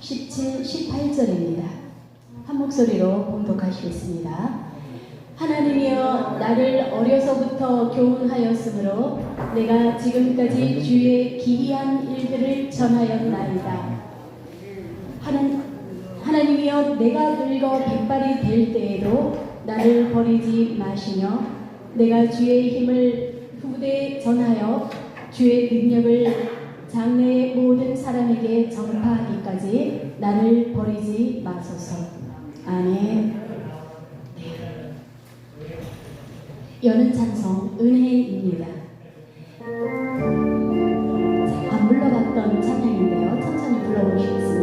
17, 18절입니다. 한 목소리로 봉독하시겠습니다. 하나님이여 나를 어려서부터 교훈하였으므로 내가 지금까지 주의 기이한 일들을 전하였나이다. 하나님이여 내가 늙어 백발이 될 때에도 나를 버리지 마시며 내가 주의 힘을 후대에 전하여 주의 능력을 장래의 모든 사람에게 전파하기까지 나를 버리지 마소서. 아멘. 여는 찬송 은혜입니다. 안 불러봤던 찬양인데요. 천천히 불러보시겠습니다.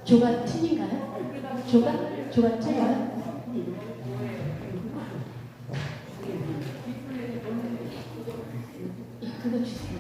조가 틀린가요? 조가 틀려요? 그거 주세요.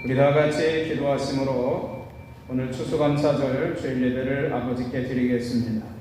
우리 다 같이 기도하심으로 오늘 추수감사절 주일 예배를 아버지께 드리겠습니다.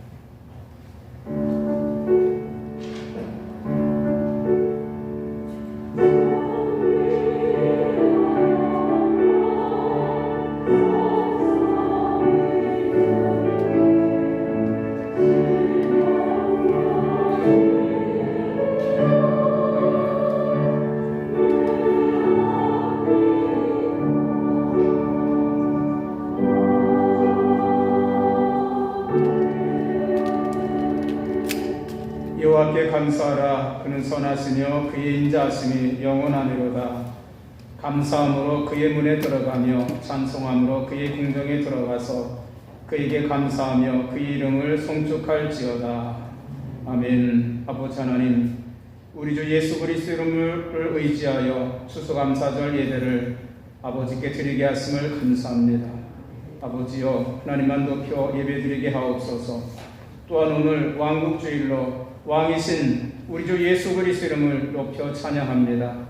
여호와께 감사하라. 그는 선하시며 그의 인자하심이 영원하니로다. 감사함으로 그의 문에 들어가며 찬송함으로 그의 궁정에 들어가서 그에게 감사하며 그의 이름을 송축할지어다. 아멘. 아버지 하나님, 우리 주 예수 그리스도 이름을 의지하여 추수감사절 예배를 아버지께 드리게 하심을 감사합니다. 아버지여, 하나님만 높여 예배드리게 하옵소서. 또한 오늘 왕국주일로 왕이신 우리 주 예수 그리스도 이름을 높여 찬양합니다.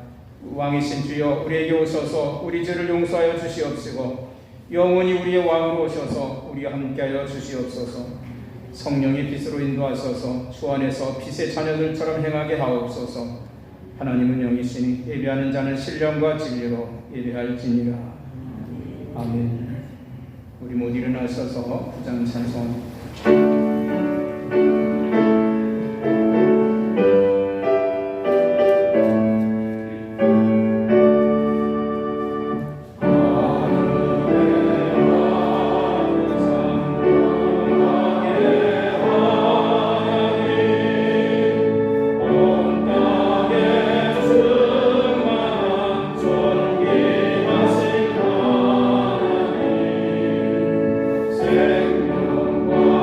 왕이신 주여, 우리에게 오셔서 우리 죄를 용서하여 주시옵시고 영원히 우리의 왕으로 오셔서 우리와 함께하여 주시옵소서. 성령의 빛으로 인도하셔서 주 안에서 빛의 자녀들처럼 행하게 하옵소서. 하나님은 영이시니 예배하는 자는 신령과 진리로 예배할지니라. 아멘. 우리 모두 일어나셔서 부장 찬송합니다. 생명과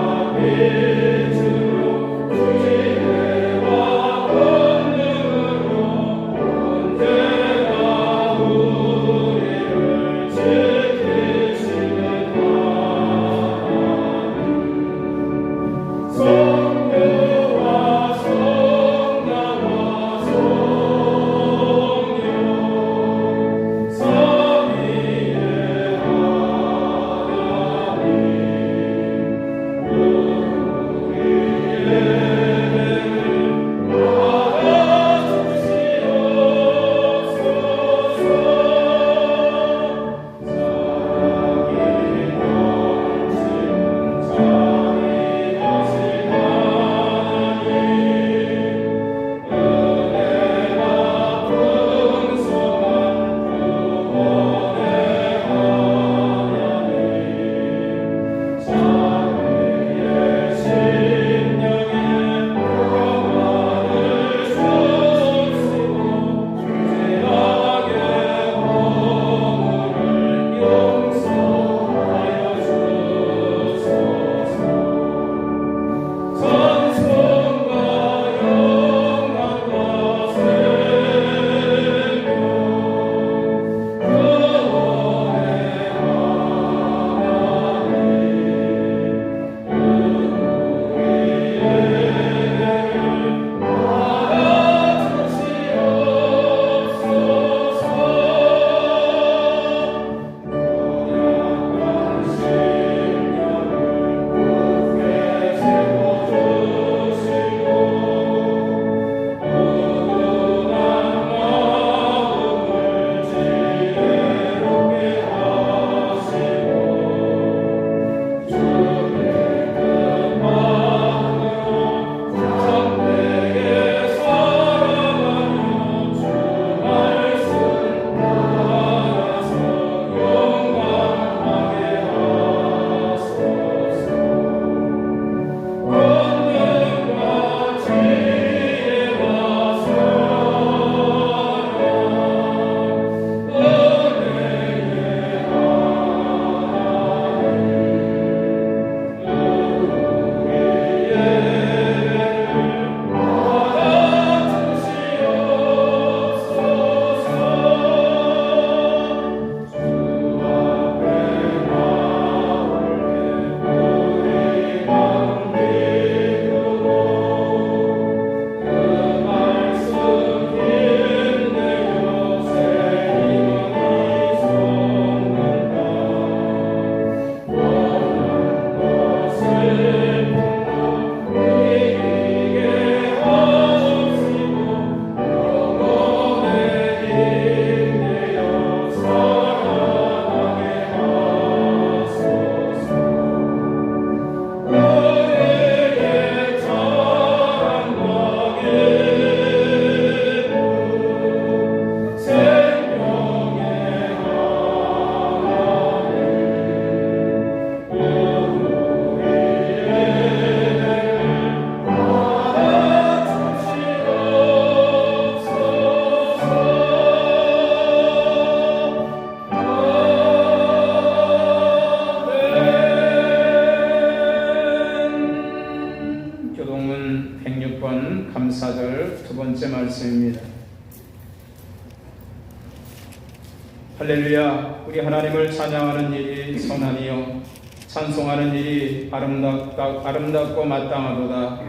할렐루야. 우리 하나님을 찬양하는 일이 선하니요 찬송하는 일이 아름답고 마땅하도다.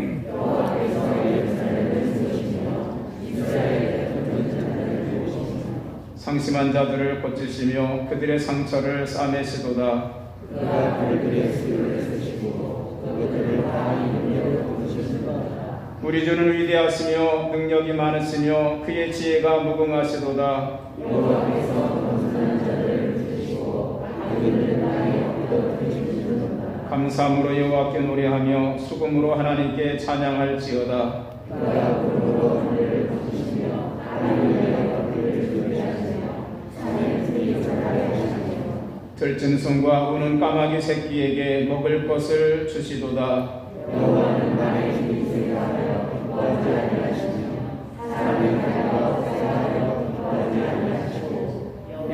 상심한 자들을 고치시며 그들의 상처를 싸매시도다. 우리 주는 위대하시며 능력이 많으시며 그의 지혜가 무궁하시도다. 감사함으로 여호와께 노래하며 수금으로 하나님께 찬양할지어다. 들짐승과 우는 까마귀 새끼에게 먹을 것을 주시도다.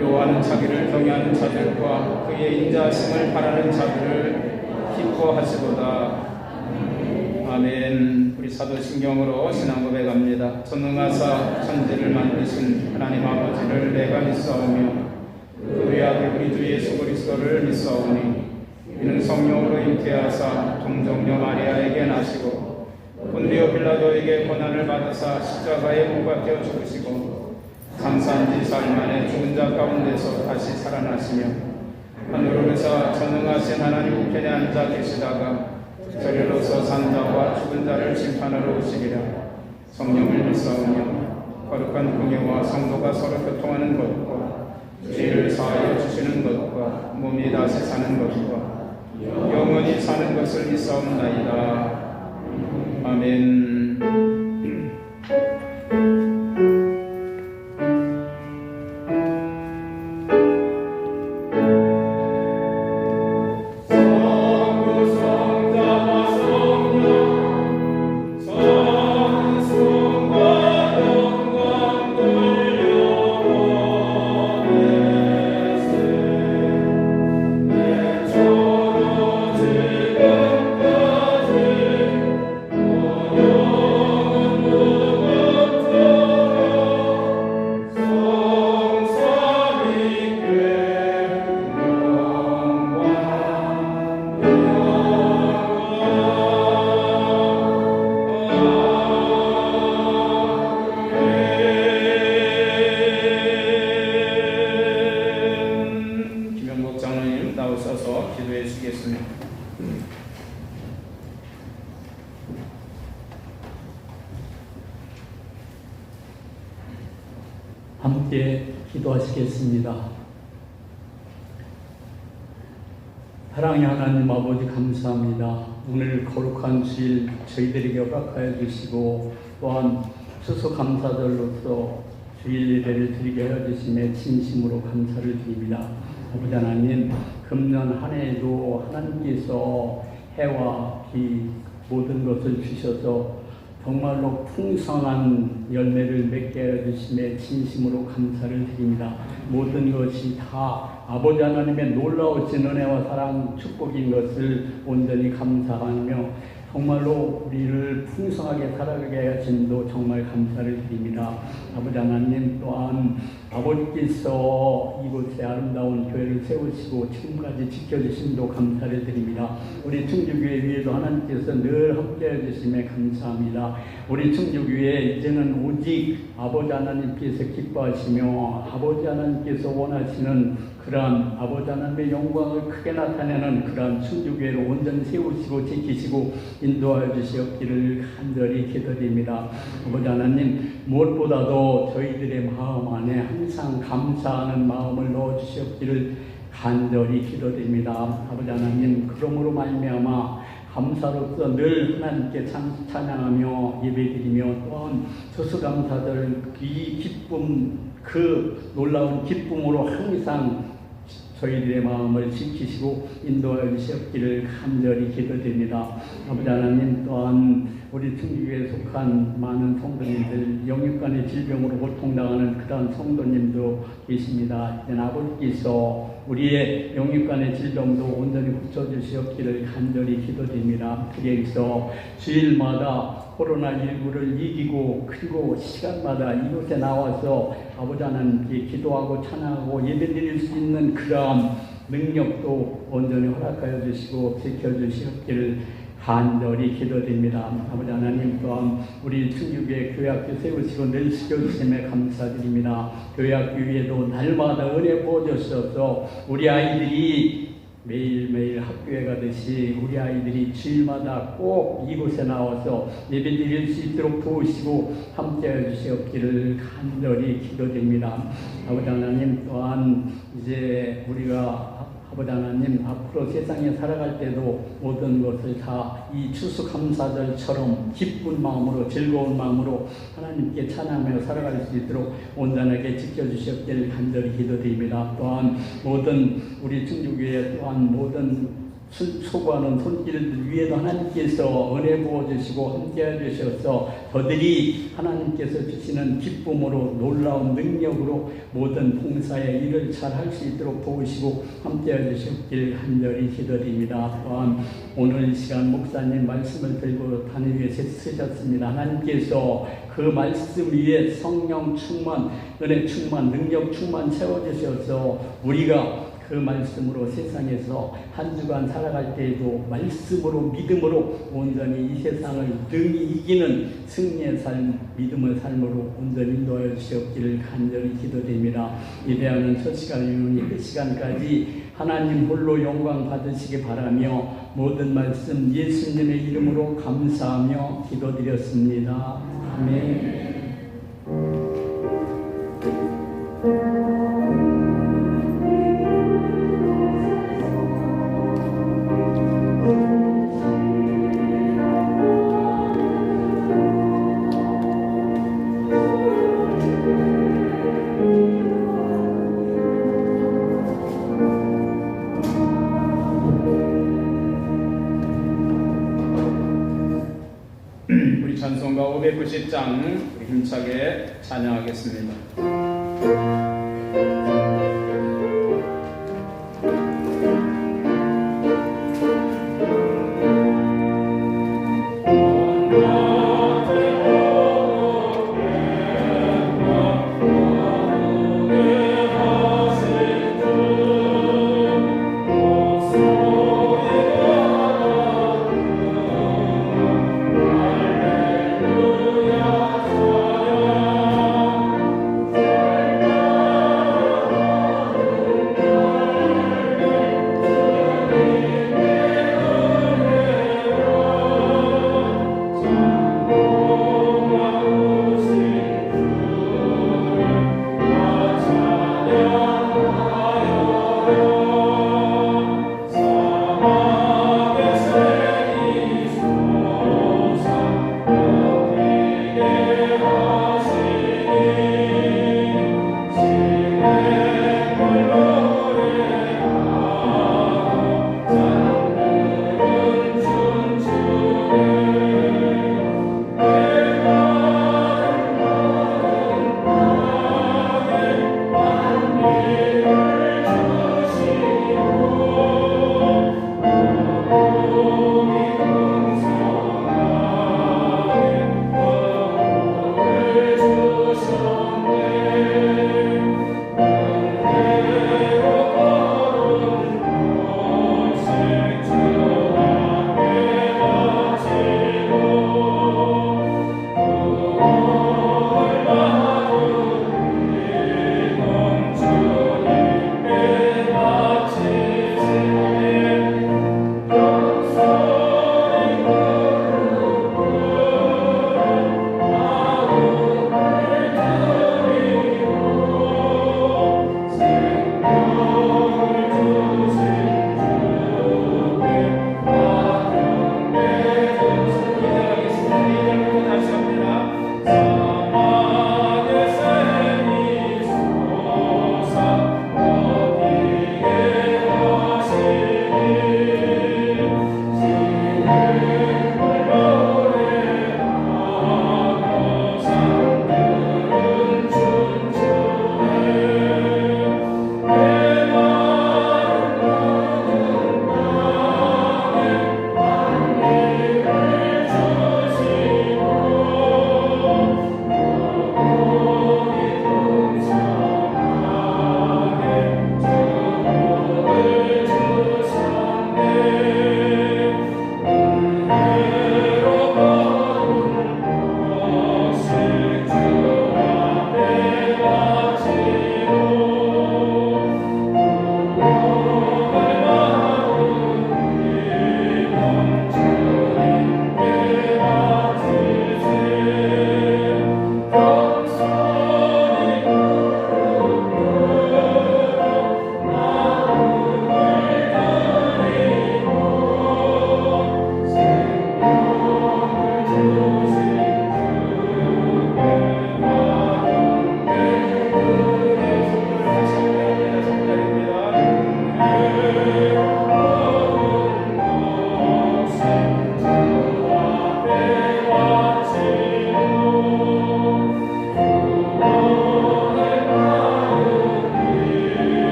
여호와는 자기를 경외하는 자들과 그의 인자하심을 바라는 자들을 기뻐하시도다. 아멘. 우리 사도신경으로 신앙 고백합니다. 전능하사 천지를 만드신 하나님 아버지를 내가 믿사오며 그 외아들 우리 주 예수 그리스도를 믿사오니 이는 성령으로 잉태하사 동정녀 마리아에게 나시고 본디오 빌라도에게 고난을 받으사 십자가에 못 박혀 죽으시고 장사한 지 사흘 만에 죽은 자 가운데서 다시 살아나시며 하늘로 오르사 전능하신 하나님 우편에 앉아 계시다가 저리로서 산 자와 죽은 자를 심판하러 오시리라. 성령을 믿사오며 거룩한 공예와 성도가 서로 교통하는 것과 죄를 사하여 주시는 것과 몸이 다시 사는 것과 영원히 사는 것을 믿사옵나이다. 아멘. 함께 기도하시겠습니다. 사랑의 하나님 아버지 감사합니다. 오늘 거룩한 주일 저희들에게 허락하여 주시고 또한 추수감사절로서 주일 예배를 드리게 하여 주심에 진심으로 감사를 드립니다. 아버지 하나님, 금년 한 해에도 하나님께서 해와 비 모든 것을 주셔서 정말로 풍성한 열매를 맺게 하여 주심에 진심으로 감사를 드립니다. 모든 것이 다 아버지 하나님의 놀라우신 은혜와 사랑 축복인 것을 온전히 감사하며 정말로 우리를 풍성하게 살아가게 하심도 정말 감사를 드립니다. 아버지 하나님, 또한 아버지께서 이곳에 아름다운 교회를 세우시고 지금까지 지켜주심도 감사를 드립니다. 우리 충주교회 위에도 하나님께서 늘 함께해 주심에 감사합니다. 우리 충주교회 이제는 오직 아버지 하나님께서 기뻐하시며 아버지 하나님께서 원하시는 그러한 아버지 하나님의 영광을 크게 나타내는 그러한 충주교회를 온전히 세우시고 지키시고 인도하여 주시옵기를 간절히 기도드립니다. 아버지 하나님, 무엇보다도 저희들의 마음 안에 항상 감사하는 마음을 넣어주시옵기를 간절히 기도드립니다. 아버지 하나님, 그러므로 말미암아 감사로서 늘 하나님께 찬양하며 예배드리며 또한 추수감사절 이 기쁨, 그 놀라운 기쁨으로 항상 저희들의 마음을 지키시고 인도하여 주시옵기를 간절히 기도드립니다. 아버지 하나님, 또한 우리 충주교에 속한 많은 성도님들, 영육간의 질병으로 고통당하는 그러한 성도님도 계십니다. 이제 아버지께서 우리의 영육간의 질병도 온전히 고쳐주시옵기를 간절히 기도드립니다. 그래서 주일마다 코로나19를 이기고 그리고 시간마다 이곳에 나와서 아버지 하나님께 기도하고 찬양하고 예배드릴 수 있는 그러한 능력도 온전히 허락하여 주시고 지켜주시옵기를 간절히 기도드립니다. 아버지 하나님 또한 우리 충주교회 교회학교 세우시고 늘 지켜주심에 감사드립니다. 교회학교 위에도 날마다 은혜 부어주셔서 우리 아이들이 매일매일 학교에 가듯이 우리 아이들이 주일마다 꼭 이곳에 나와서 예배드릴 수 있도록 도우시고 함께해 주시옵기를 간절히 기도드립니다. 아버지 하나님 또한 이제 우리가 아버지 하나님 앞으로 세상에 살아갈 때도 모든 것을 다 이 추수감사절처럼 기쁜 마음으로 즐거운 마음으로 하나님께 찬양하며 살아갈 수 있도록 온전하게 지켜주셨기를 간절히 기도드립니다. 또한 모든 우리 충주교회 또한 모든 소구하는 손길들 위에도 하나님께서 은혜 부어주시고 함께해 주셔서 저들이 하나님께서 주시는 기쁨으로 놀라운 능력으로 모든 봉사의 일을 잘 할 수 있도록 도우시고 함께해 주셨길 간절히 기도드립니다. 또한 오늘 이 시간 목사님 말씀을 들고 단위 위에 쓰셨습니다. 하나님께서 그 말씀 위에 성령 충만, 은혜 충만, 능력 충만 채워주셔서 우리가 그 말씀으로 세상에서 한 주간 살아갈 때에도 말씀으로 믿음으로 온전히 이 세상을 능히 이기는 승리의 삶, 믿음의 삶으로 온전히 인도하여 주시옵기를 간절히 기도드립니다. 예배하는 첫 시간이니 그 시간까지 하나님 홀로 영광 받으시기 바라며 모든 말씀 예수님의 이름으로 감사하며 기도드렸습니다. 아멘. 우리 찬송가 590장 우리 힘차게 찬양하겠습니다.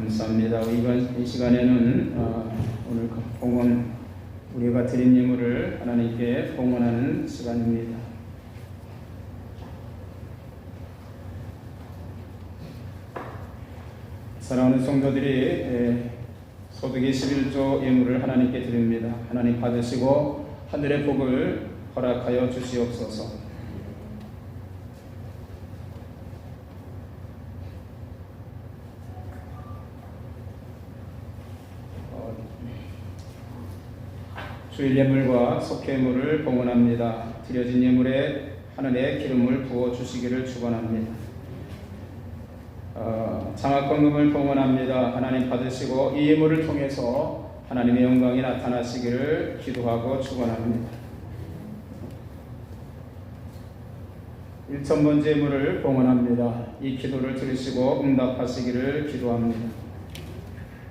감사합니다. 이 시간에는 오늘 봉헌 우리가 드린 예물을 하나님께 봉헌하는 시간입니다. 사랑하는 성도들이 소득의 11조 예물을 하나님께 드립니다. 하나님 받으시고 하늘의 복을 허락하여 주시옵소서. 주일 예물과 속죄물을 봉헌합니다. 드려진 예물에 하늘의 기름을 부어 주시기를 축원합니다. 장학건금을 봉헌합니다. 하나님 받으시고 이 예물을 통해서 하나님의 영광이 나타나시기를 기도하고 축원합니다. 1,000번째 예물을 봉헌합니다. 이 기도를 들으시고 응답하시기를 기도합니다.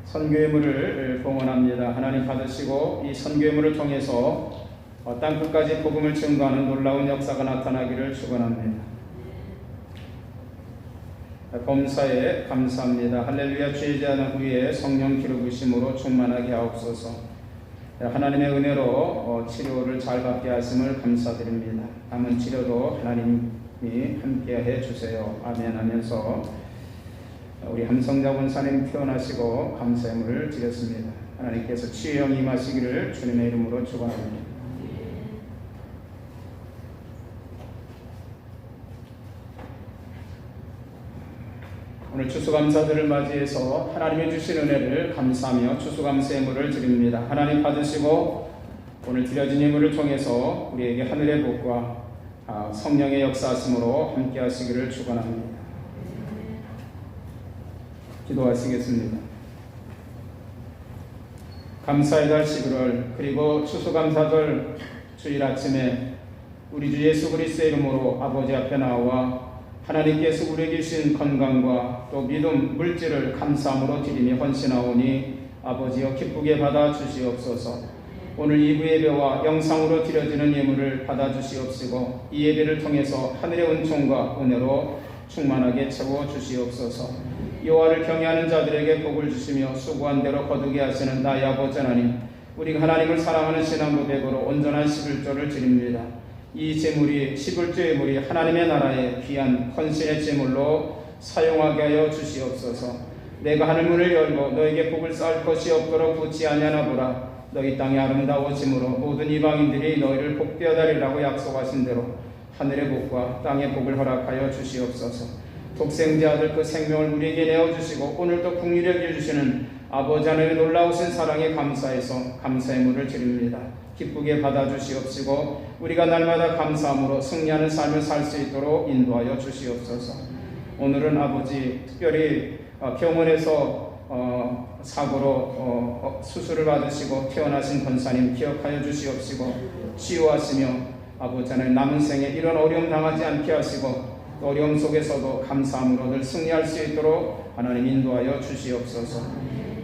선교예물을 봉헌합니다. 하나님 받으시고 이 선교예물을 통해서 땅끝까지 복음을 증거하는 놀라운 역사가 나타나기를 축원합니다. 범사에 감사합니다. 할렐루야. 죄지하는 후에 성령 기름 부으심으로 충만하게 하옵소서. 하나님의 은혜로 치료를 잘 받게 하심을 감사드립니다. 남은 치료도 하나님이 함께해 주세요. 아멘 하면서 우리 함성자 권사님 태어나시고 감사함을 드렸습니다. 하나님께서 치유형 임하시기를 주님의 이름으로 축원합니다. 오늘 추수감사절을 맞이해서 하나님이 주신 은혜를 감사하며 추수감사 예물을 드립니다. 하나님 받으시고 오늘 드려진 예물을 통해서 우리에게 하늘의 복과 성령의 역사하심으로 함께 하시기를 축원합니다. 기도하시겠습니다. 감사의 달 11월 그리고 추수감사절 주일 아침에 우리 주 예수 그리스도의 이름으로 아버지 앞에 나와 하나님께서 우리에게 주신 건강과 또 믿음, 물질을 감사함으로 드리며 헌신하오니 아버지여 기쁘게 받아 주시옵소서. 오늘 2부 예배와 영상으로 드려지는 예물을 받아 주시옵시고 이 예배를 통해서 하늘의 은총과 은혜로 충만하게 채워 주시옵소서. 여호와를 경외하는 자들에게 복을 주시며 수고한 대로 거두게 하시는 나의 아버지 하나님, 우리가 하나님을 사랑하는 신앙 고백으로 온전한 11조를 드립니다. 이 제물이 11조 예물이 하나님의 나라의 귀한 헌신의 제물로 사용하게 하여 주시옵소서. 내가 하늘 문을 열고 너에게 복을 쌓을 것이 없도록 붙지 아니하나 보라. 너희 땅이 아름다워짐으로 모든 이방인들이 너희를 복되어다리라고 약속하신 대로 하늘의 복과 땅의 복을 허락하여 주시옵소서. 독생자 아들 그 생명을 우리에게 내어주시고 오늘도 긍휼히 여겨주시는 아버지 하나님의 놀라우신 사랑에 감사해서 감사의 물을 드립니다. 기쁘게 받아주시옵시고 우리가 날마다 감사함으로 승리하는 삶을 살 수 있도록 인도하여 주시옵소서. 오늘은 아버지 특별히 병원에서 사고로 수술을 받으시고 퇴원하신 권사님 기억하여 주시옵시고 치유하시며 아버지 하나님 남은 생에 이런 어려움 당하지 않게 하시고 어려움 속에서도 감사함으로 늘 승리할 수 있도록 하나님 인도하여 주시옵소서.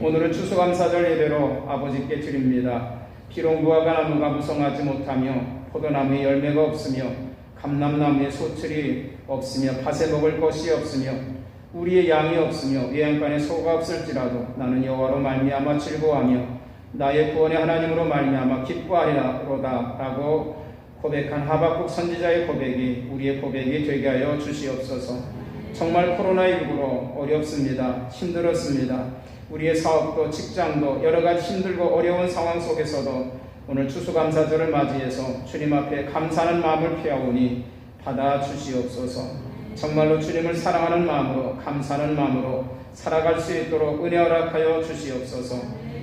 오늘은 추수감사절 예배로 아버지께 드립니다. 비록 무화과 나무가 무성하지 못하며 포도나무에 열매가 없으며 감람나무에 소출이 없으며 밭에 먹을 것이 없으며 우리의 양이 없으며 외양간에 소가 없을지라도 나는 여호와로 말미암아 즐거워하며 나의 구원의 하나님으로 말미암아 기뻐하리로다 라고 고백한 하박국 선지자의 고백이 우리의 고백이 되게 하여 주시옵소서. 정말 코로나19로 어렵습니다. 힘들었습니다. 우리의 사업도 직장도 여러 가지 힘들고 어려운 상황 속에서도 오늘 추수감사절을 맞이해서 주님 앞에 감사하는 마음을 피하오니 받아 주시옵소서. 정말로 주님을 사랑하는 마음으로 감사하는 마음으로 살아갈 수 있도록 은혜 허락하여 주시옵소서.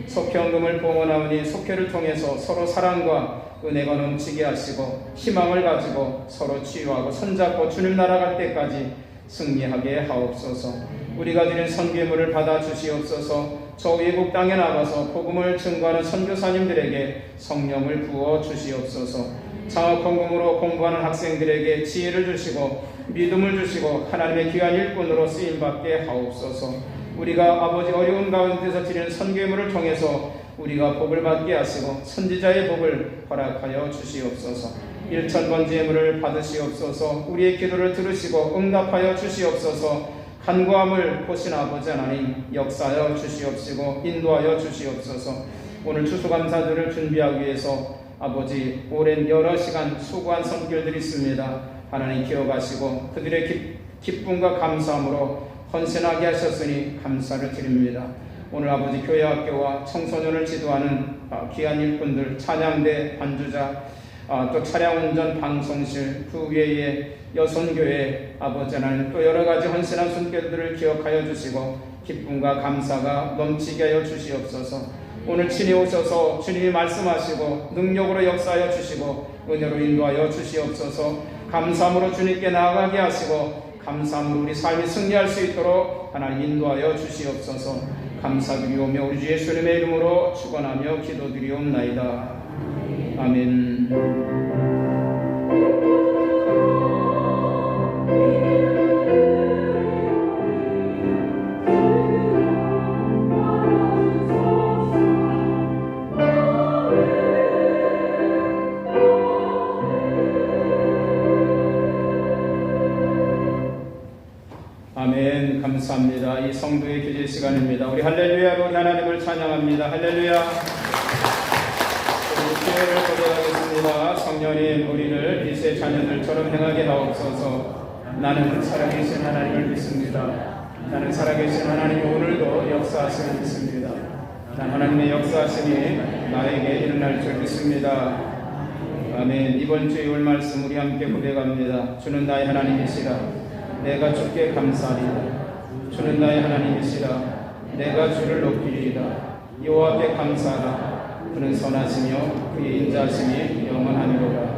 속회헌금을 봉헌하오니 속회를 통해서 서로 사랑과 은혜가 넘치게 하시고 희망을 가지고 서로 치유하고 손잡고 주님 나라 갈 때까지 승리하게 하옵소서. 우리가 드린 선교물을 받아 주시옵소서. 저 외국 땅에 나가서 복음을 증거하는 선교사님들에게 성령을 부어 주시옵소서. 장학헌금으로 공부하는 학생들에게 지혜를 주시고 믿음을 주시고 하나님의 귀한 일꾼으로 쓰임받게 하옵소서. 우리가 아버지 어려운 가운데서 드리는 선교물을 통해서 우리가 복을 받게 하시고 선지자의 복을 허락하여 주시옵소서. 1,000번째 예물을 받으시옵소서. 우리의 기도를 들으시고 응답하여 주시옵소서. 간구함을 보신 아버지 하나님 역사하여 주시옵시고 인도하여 주시옵소서. 오늘 추수감사절을 준비하기 위해서 아버지 오랜 여러 시간 수고한 손길들이 있습니다. 하나님 기억하시고 그들의 기쁨과 감사함으로 헌신하게 하셨으니 감사를 드립니다. 오늘 아버지 교회학교와 청소년을 지도하는 귀한 일꾼들, 찬양대, 반주자, 또 차량운전 방송실, 그 외에 여선교회 아버지 하나님 또 여러가지 헌신한 손길들을 기억하여 주시고 기쁨과 감사가 넘치게 하여 주시옵소서. 오늘 친히 오셔서 주님이 말씀하시고 능력으로 역사하여 주시고 은혜로 인도하여 주시옵소서. 감사함으로 주님께 나아가게 하시고 감사함으로 우리 삶이 승리할 수 있도록 하나님 인도하여 주시옵소서. 감사드리오며 우리 주 예수님의 이름으로 축원하며 기도드리옵나이다. 아멘. 아멘. 감사합니다. 이 성도의 교제 시간입니다. 우리 할렐루야로 우리 하나님을 찬양합니다. 할렐루야. 우리 교회를 고백하겠습니다. 성령님 우리를 이세 자녀들처럼 행하게 하옵소서. 나는 살아계신 하나님을 믿습니다. 나는 살아계신 하나님이 오늘도 역사하심을 믿습니다. 난 하나님의 역사하심이 나에게 일어날 줄 믿습니다. 아멘. 이번 주의 올 말씀 우리 함께 고백합니다. 주는 나의 하나님이시라. 내가 주께 감사하리이다. 주는 나의 하나님이시라. 내가 주를 높이리이다. 여호와 앞에 감사하라. 그는 선하시며 그의 인자하심이 영원하니로다.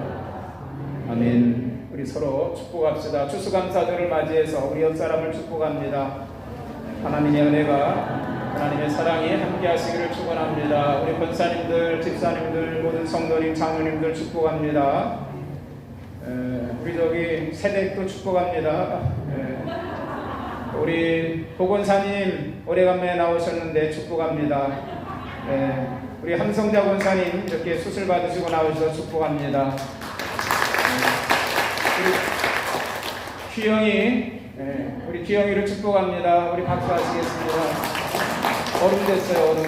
아멘. 우리 서로 축복합시다. 추수감사절을 맞이해서 우리 옆사람을 축복합니다. 하나님의 은혜가 하나님의 사랑이 함께 하시기를 축원합니다. 우리 권사님들, 집사님들, 모든 성도님, 장로님들 축복합니다. 우리 저기 세댁도 축복합니다. 우리 보건사님 오래간만에 나오셨는데 축복합니다. 우리 함성자 권사님 이렇게 수술 받으시고 나오셔서 축복합니다. 우리 귀영이를 축복합니다. 우리 박수하시겠습니다. 어른 됐어요. 어른.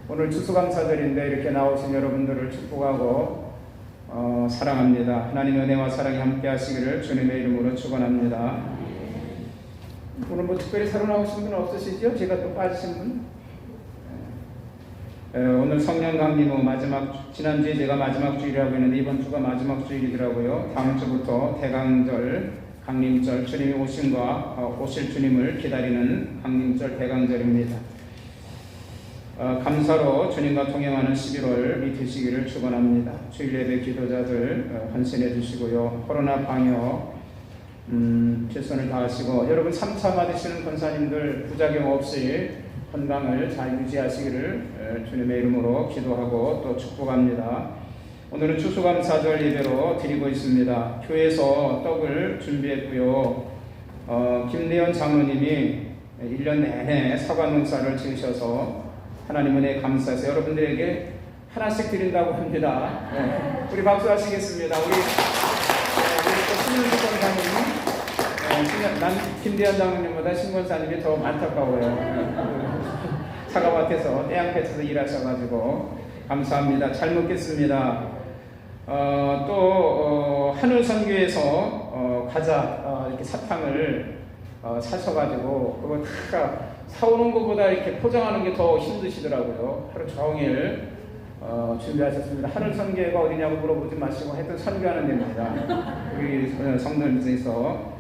오늘 추수감사절인데 이렇게 나오신 여러분들을 축복하고 사랑합니다. 하나님의 은혜와 사랑이 함께 하시기를 주님의 이름으로 축원합니다. 오늘 뭐 특별히 새로 나오신 분 없으시죠? 제가 또 빠지신 분? 오늘 성령 강림 후 마지막, 지난주에 제가 마지막 주일이라고 했는데 이번 주가 마지막 주일이더라고요. 다음 주부터 대강절, 강림절, 주님이 오심과 오실 주님을 기다리는 강림절, 대강절입니다. 감사로 주님과 동행하는 11월 되시기를 축원합니다. 주일 예배 기도자들 헌신해 주시고요. 코로나 방역 최선을 다하시고 여러분 3차 맞으시는 권사님들 부작용 없이 건강을 잘 유지하시기를 주님의 이름으로 기도하고 또 축복합니다. 오늘은 추수감사절 예배로 드리고 있습니다. 교회에서 떡을 준비했고요. 김대현 장로님이 1년 내내 사과 농사를 지으셔서 하나님 은혜에 감사해서 여러분들에게 하나씩 드린다고 합니다. 우리 박수 하시겠습니다. 우리 신윤수 권사님, 난 김대현 장로님보다 신 권사님이 더 안타까워요. 사과밭에서 태양볕에서 일하셔가지고 감사합니다. 잘 먹겠습니다. 또 하늘선교에서 과자 이렇게 사탕을 사셔가지고 그거 다 사오는 것보다 이렇게 포장하는 게 더 힘드시더라고요. 하루 종일 준비하셨습니다. 하늘선교가 어디냐고 물어보지 마시고 하여튼 선교하는 데입니다. 우리 성도님께서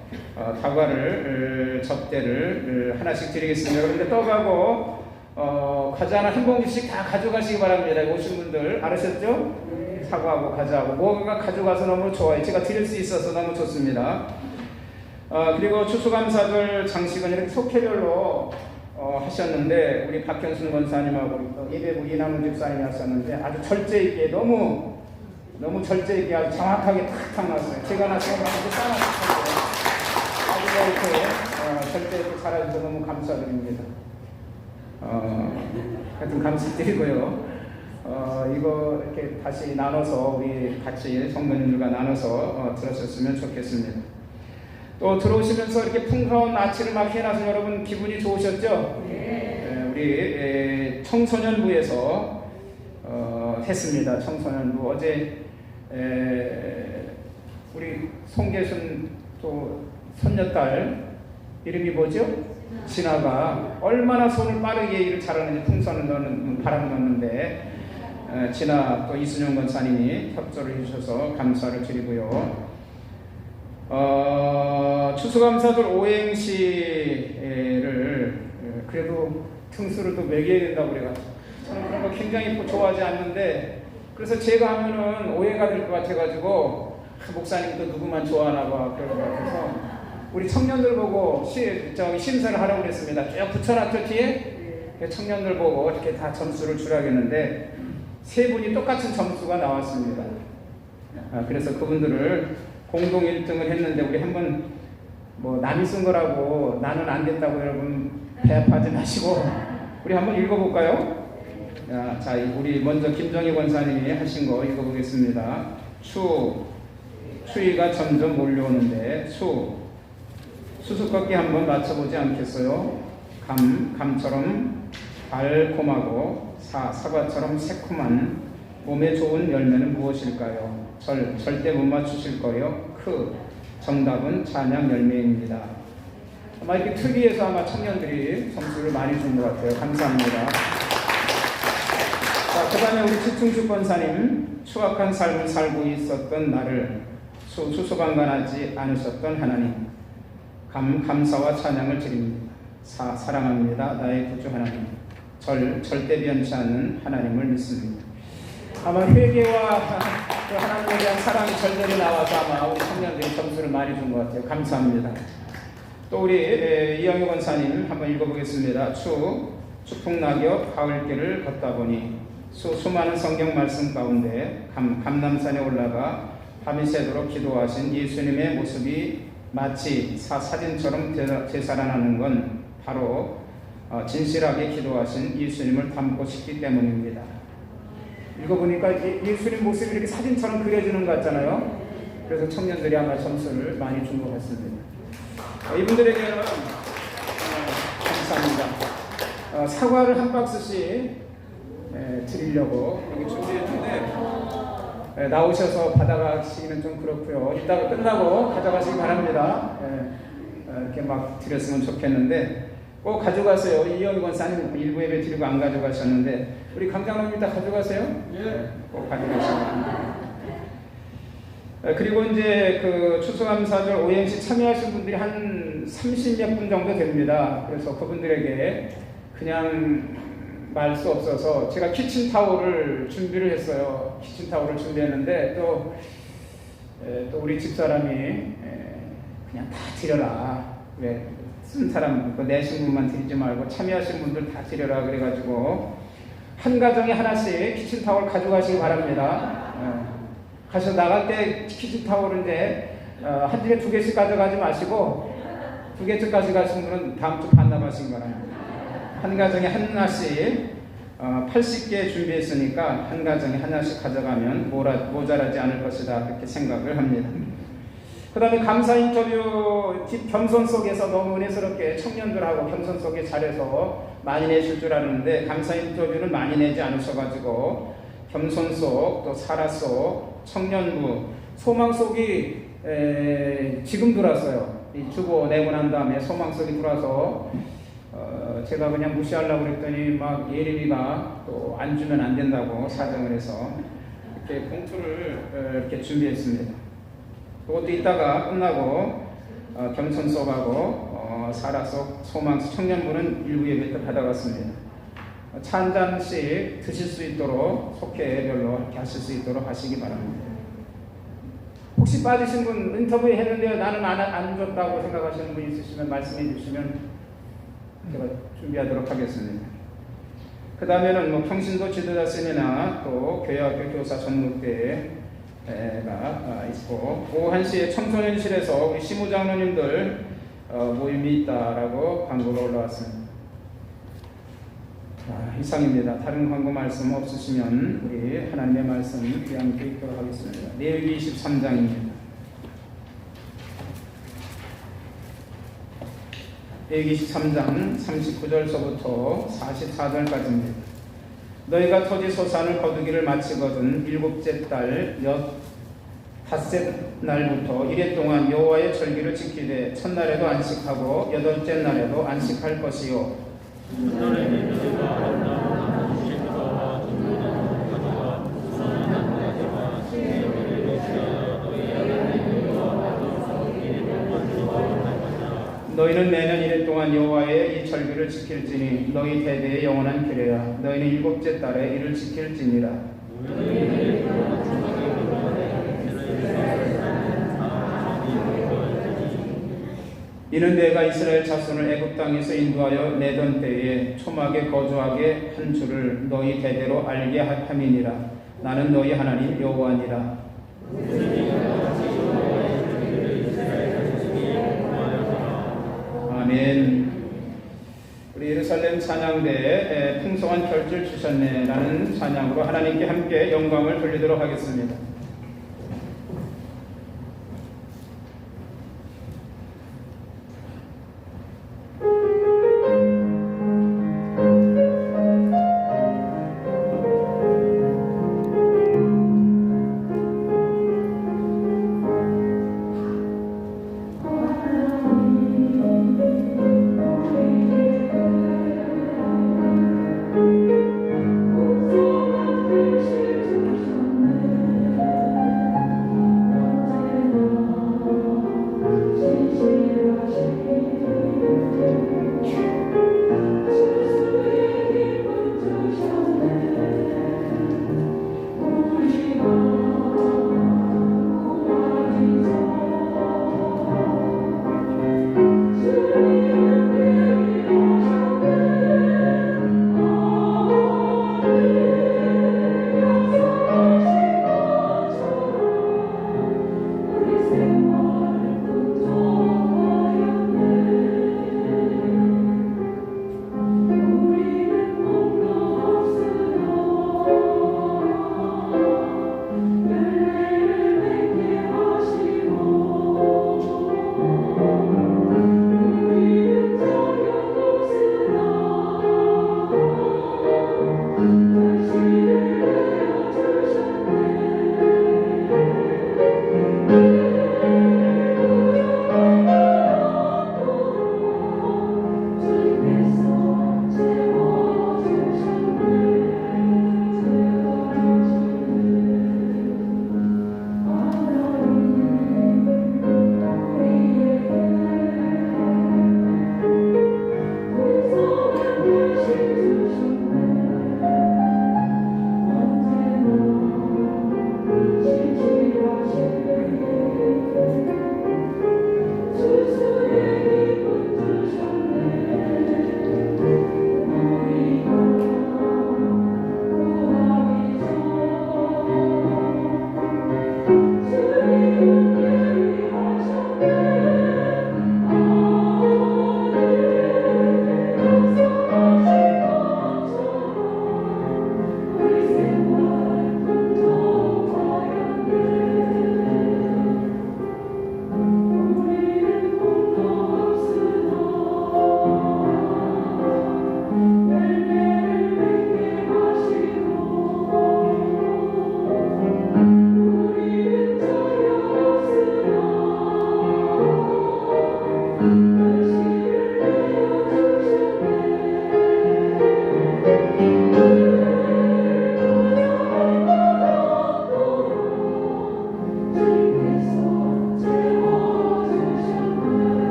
다과를 접대를 하나씩 드리겠습니다. 여러분들 떡하고 과자 하나 한 봉지씩 다 가져가시기 바랍니다. 오신 분들 알으셨죠? 사과하고 과자하고 뭐가 가져가서 너무 좋아요. 제가 드릴 수 있어서 너무 좋습니다. 그리고 추수감사절 장식은 이렇게 속회별로 하셨는데 우리 박현순 권사님하고 예배부 이남훈 집사님이 하셨는데 아주 절제 있게 너무 절제 있게 아주 정확하게 탁탁 나왔어요. 제가 나서면 이렇게 싸놨어요. 아주 이렇게 절제 있게 잘해주셔서 너무 감사드립니다. 하여튼 감사드리고요. 이거 이렇게 다시 나눠서 우리 같이 성도님들과 나눠서 들었었으면 좋겠습니다. 또 들어오시면서 이렇게 풍성한 아치를 막 해놔서 여러분 기분이 좋으셨죠? 우리 청소년부에서 했습니다. 청소년부 어제 우리 송계순 또 손녀딸 이름이 뭐죠? 진아가 얼마나 손을 빠르게 일을 잘하는지 풍선을 넣는 바람 넣는데 진아 또 이순영 권사님이 협조를 해주셔서 감사를 드리고요. 추수감사절 오행시를 그래도 등수를 또 매겨야 된다고 그래가지고 저는 그런 거 굉장히 좋아하지 않는데 그래서 제가 하면은 오해가 될 것 같아가지고 목사님도 누구만 좋아하나 봐 그럴 것 같아서 우리 청년들 보고 심사를 하라고 그랬습니다. 쭉 붙여놨죠 뒤에? 청년들 보고 이렇게 다 점수를 주라겠는데 세 분이 똑같은 점수가 나왔습니다. 그래서 그분들을 공동 1등을 했는데 우리 한번 뭐 남이 쓴 거라고 나는 안 됐다고 여러분 배합하지 마시고 우리 한번 읽어볼까요? 자, 우리 먼저 김정희 권사님이 하신 거 읽어보겠습니다. 추위가 점점 몰려오는데 수수께끼 한번 맞춰보지 않겠어요? 감처럼 달콤하고 사과처럼 새콤한 몸에 좋은 열매는 무엇일까요? 절대 못 맞추실 거요. 정답은 찬양 열매입니다. 아마 이렇게 특이해서 아마 청년들이 점수를 많이 준 것 같아요. 감사합니다. 자, 그 다음에 우리 지충식 권사님, 추악한 삶을 살고 있었던 나를 수수방관하지 않으셨던 하나님, 감사와 찬양을 드립니다. 사랑합니다. 나의 구주 하나님, 절대 변치 않는 하나님을 믿습니다. 아마 회개와 하나님에 대한 사랑이 절절히 나와서 아마 우리 청년들이 점수를 많이 준 것 같아요. 감사합니다. 또 우리 이영희 권사님 한번 읽어보겠습니다. 추풍낙엽 가을길을 걷다 보니 수많은 성경 말씀 가운데 감람산에 올라가 밤이 새도록 기도하신 예수님의 모습이 마치 사진처럼 되살아나는 건 바로 진실하게 기도하신 예수님을 담고 싶기 때문입니다. 읽어보니까 예수님 모습이 이렇게 사진처럼 그려지는 것 같잖아요. 그래서 청년들이 아마 점수를 많이 준 것 같습니다. 이분들에게는 감사합니다. 사과를 한 박스씩 드리려고 이렇게 준비했는데 나오셔서 받아가시기는 좀 그렇고요. 이따가 끝나고 가져가시기 바랍니다. 이렇게 막 드렸으면 좋겠는데 꼭 가져가세요. 이영희 권사님 일부 예배 드리고 안 가져가셨는데 우리 강장로님 이따 가져가세요. 꼭 가져가시기 바랍니다. 그리고 이제 그 추수감사절 오행시 참여하신 분들이 한 30몇 분 정도 됩니다. 그래서 그분들에게 그냥 말 수 없어서 제가 키친타올을 준비를 했어요. 키친타올을 준비했는데 또 우리 집사람이 그냥 다 드려라. 왜 쓴 사람 내신 분만 드리지 말고 참여하신 분들 다 드려라 그래가지고 한 가정에 하나씩 키친타올 가져가시기 바랍니다. 가서 나갈 때 키친타올인데 한 집에 2개씩 가져가지 마시고 2개씩 가져가신 분은 다음 주 반납하시기 바랍니다. 한 가정에 하나씩 80개 준비했으니까 한 가정에 하나씩 가져가면 모자라지 않을 것이다 그렇게 생각을 합니다. 그 다음에 감사 인터뷰 겸손 속에서 너무 은혜스럽게 청년들하고 겸손 속에 잘해서 많이 내실 줄 알았는데 감사 인터뷰는 많이 내지 않으셔가지고 겸손 속, 또 사라 속, 청년부, 소망 속이 지금 들어왔어요. 이 주보 내고 난 다음에 소망 속이 들어와서 제가 그냥 무시하려고 그랬더니 막 예림이가 또 안 주면 안 된다고 사정을 해서 이렇게 봉투를 이렇게 준비했습니다. 그것도 이따가 끝나고 겸손 속하고 사라 속, 소망 속 청년부는 일부 예배 때 받아갔습니다. 차 한 잔씩 드실 수 있도록 속회별로 이렇게 하실 수 있도록 하시기 바랍니다. 혹시 빠지신 분 인터뷰 했는데 나는 안 줬다고 생각하시는 분 있으시면 말씀해 주시면 제가 준비하도록 하겠습니다. 그 다음에는 뭐 평신도 지도자 세미나 또 교회학교 교사 전국대회가 있고 오후 1시에 청소년실에서 우리 시무장로님들 모임이 있다라고 광고가 올라왔습니다. 이상입니다. 다른 광고 말씀 없으시면 우리 하나님의 말씀 함께 읽도록 하겠습니다. 레위기 23장입니다. 레위기 13장 39절서부터 44절까지입니다. 너희가 토지 소산을 거두기를 마치거든 일곱째 달 닷새 날부터 이래 동안 여호와의 절기를 지키되 첫날에도 안식하고 여덟째 날에도 안식할 것이요 너희는 매년 이래 동안 여호와의 이 절기를 지킬지니 너희 대대의 영원한 규례야. 너희는 일곱째 달에 이를 지킬지니라. 이는 내가 이스라엘 자손을 애굽 땅에서 인도하여 내던 때에 초막에 거주하게 한 줄을 너희 대대로 알게 함이니라. 나는 너희 하나님 여호와니라. 아멘. 우리 예루살렘 찬양대에 풍성한 결줄 주셨네 라는 찬양으로 하나님께 함께 영광을 돌리도록 하겠습니다.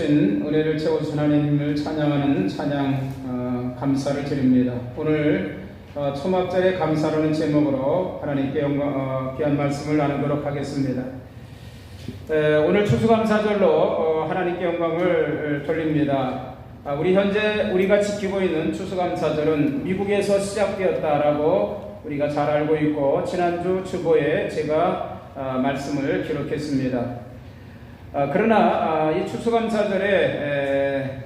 은혜를 채워주신 하나님을 찬양하는 찬양 감사를 드립니다. 오늘 초막절의 감사라는 제목으로 하나님께 귀한 말씀을 나누도록 하겠습니다. 오늘 추수감사절로 하나님께 영광을 돌립니다. 우리 현재 우리가 지키고 있는 추수감사절은 미국에서 시작되었다라고 우리가 잘 알고 있고, 지난주 주보에 제가 말씀을 기록했습니다. 그러나 이 추수감사절에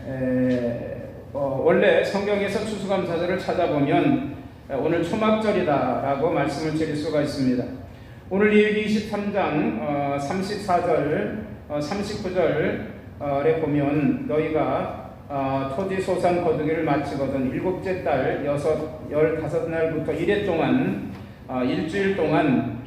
원래 성경에서 추수감사절을 찾아보면 오늘 초막절이다라고 말씀을 드릴 수가 있습니다. 오늘 레위기 23장 34절 39절에 보면 너희가 토지 소산 거두기를 마치거든 일곱째 달 15날부터 1회 동안 일주일 동안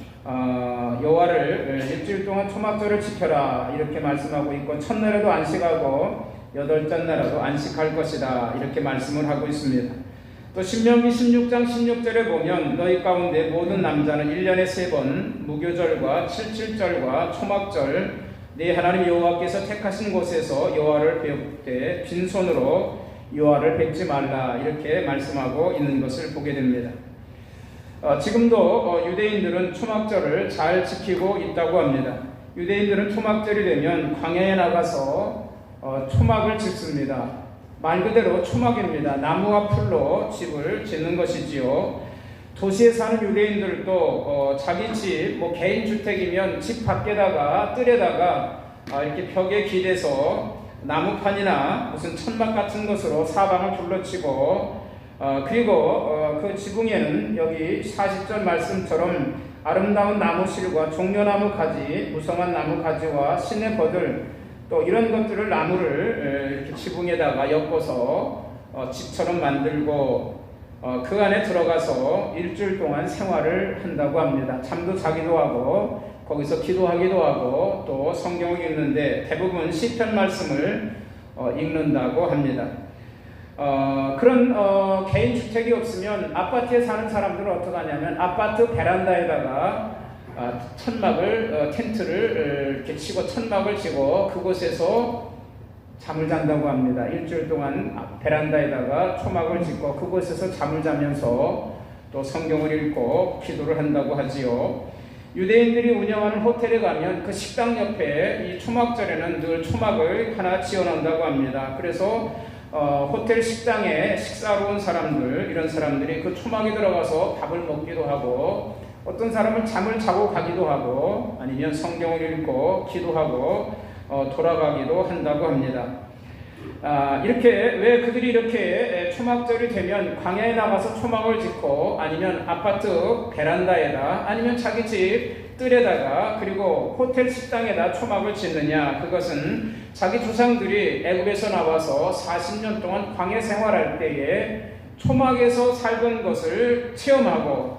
여호와를 일주일 동안 초막절을 지켜라 이렇게 말씀하고 있고, 첫날에도 안식하고 여덟째 날에도 안식할 것이다 이렇게 말씀을 하고 있습니다. 또 신명기 16장 16절에 보면 너희 가운데 모든 남자는 1년에 3번 무교절과 칠칠절과 초막절 네 하나님 여호와께서 택하신 곳에서 여호와를 배울 때 빈손으로 여호와를 뵙지 말라 이렇게 말씀하고 있는 것을 보게 됩니다. 지금도 유대인들은 초막절을 잘 지키고 있다고 합니다. 유대인들은 초막절이 되면 광야에 나가서 초막을 짓습니다. 말 그대로 초막입니다. 나무와 풀로 집을 짓는 것이지요. 도시에 사는 유대인들도 자기 집, 개인 주택이면 집 밖에다가 뜰에다가 이렇게 벽에 기대서 나무판이나 무슨 천막 같은 것으로 사방을 둘러치고, 그리고 그 지붕에는 여기 40절 말씀처럼 아름다운 나무실과 종려나무 가지, 무성한 나무 가지와 시내 버들, 또 이런 것들을 나무를 이렇게 지붕에다가 엮어서 집처럼 만들고 그 안에 들어가서 일주일 동안 생활을 한다고 합니다. 잠도 자기도 하고 거기서 기도하기도 하고 또 성경을 읽는데 대부분 시편 말씀을 읽는다고 합니다. 그런 개인 주택이 없으면 아파트에 사는 사람들은 어떻게 하냐면 아파트 베란다에다가 천막을 텐트를 이렇게 치고 천막을 치고 그곳에서 잠을 잔다고 합니다. 일주일 동안 베란다에다가 초막을 짓고 그곳에서 잠을 자면서 또 성경을 읽고 기도를 한다고 하지요. 유대인들이 운영하는 호텔에 가면 그 식당 옆에 이 초막절에는 늘 초막을 하나 지어놓는다고 합니다. 그래서 호텔 식당에 식사로 온 사람들, 이런 사람들이 그 초막에 들어가서 밥을 먹기도 하고, 어떤 사람은 잠을 자고 가기도 하고 아니면 성경을 읽고 기도하고 돌아가기도 한다고 합니다. 이렇게 왜 그들이 이렇게 초막절이 되면 광야에 나가서 초막을 짓고 아니면 아파트 베란다에다 아니면 자기 집 뜰에다가 그리고 호텔 식당에다 초막을 짓느냐? 그것은 자기 조상들이 애굽에서 나와서 40년 동안 광야 생활할 때에 초막에서 살던 것을 체험하고,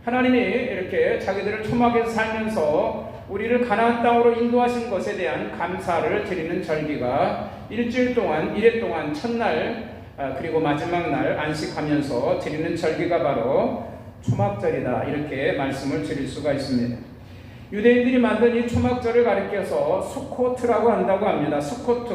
하나님이 이렇게 자기들을 초막에서 살면서 우리를 가나안 땅으로 인도하신 것에 대한 감사를 드리는 절기가 일주일 동안 1회 동안 첫날 그리고 마지막 날 안식하면서 드리는 절기가 바로 초막절이다 이렇게 말씀을 드릴 수가 있습니다. 유대인들이 만든 이 초막절을 가리켜서 수코트라고 한다고 합니다. 수코트.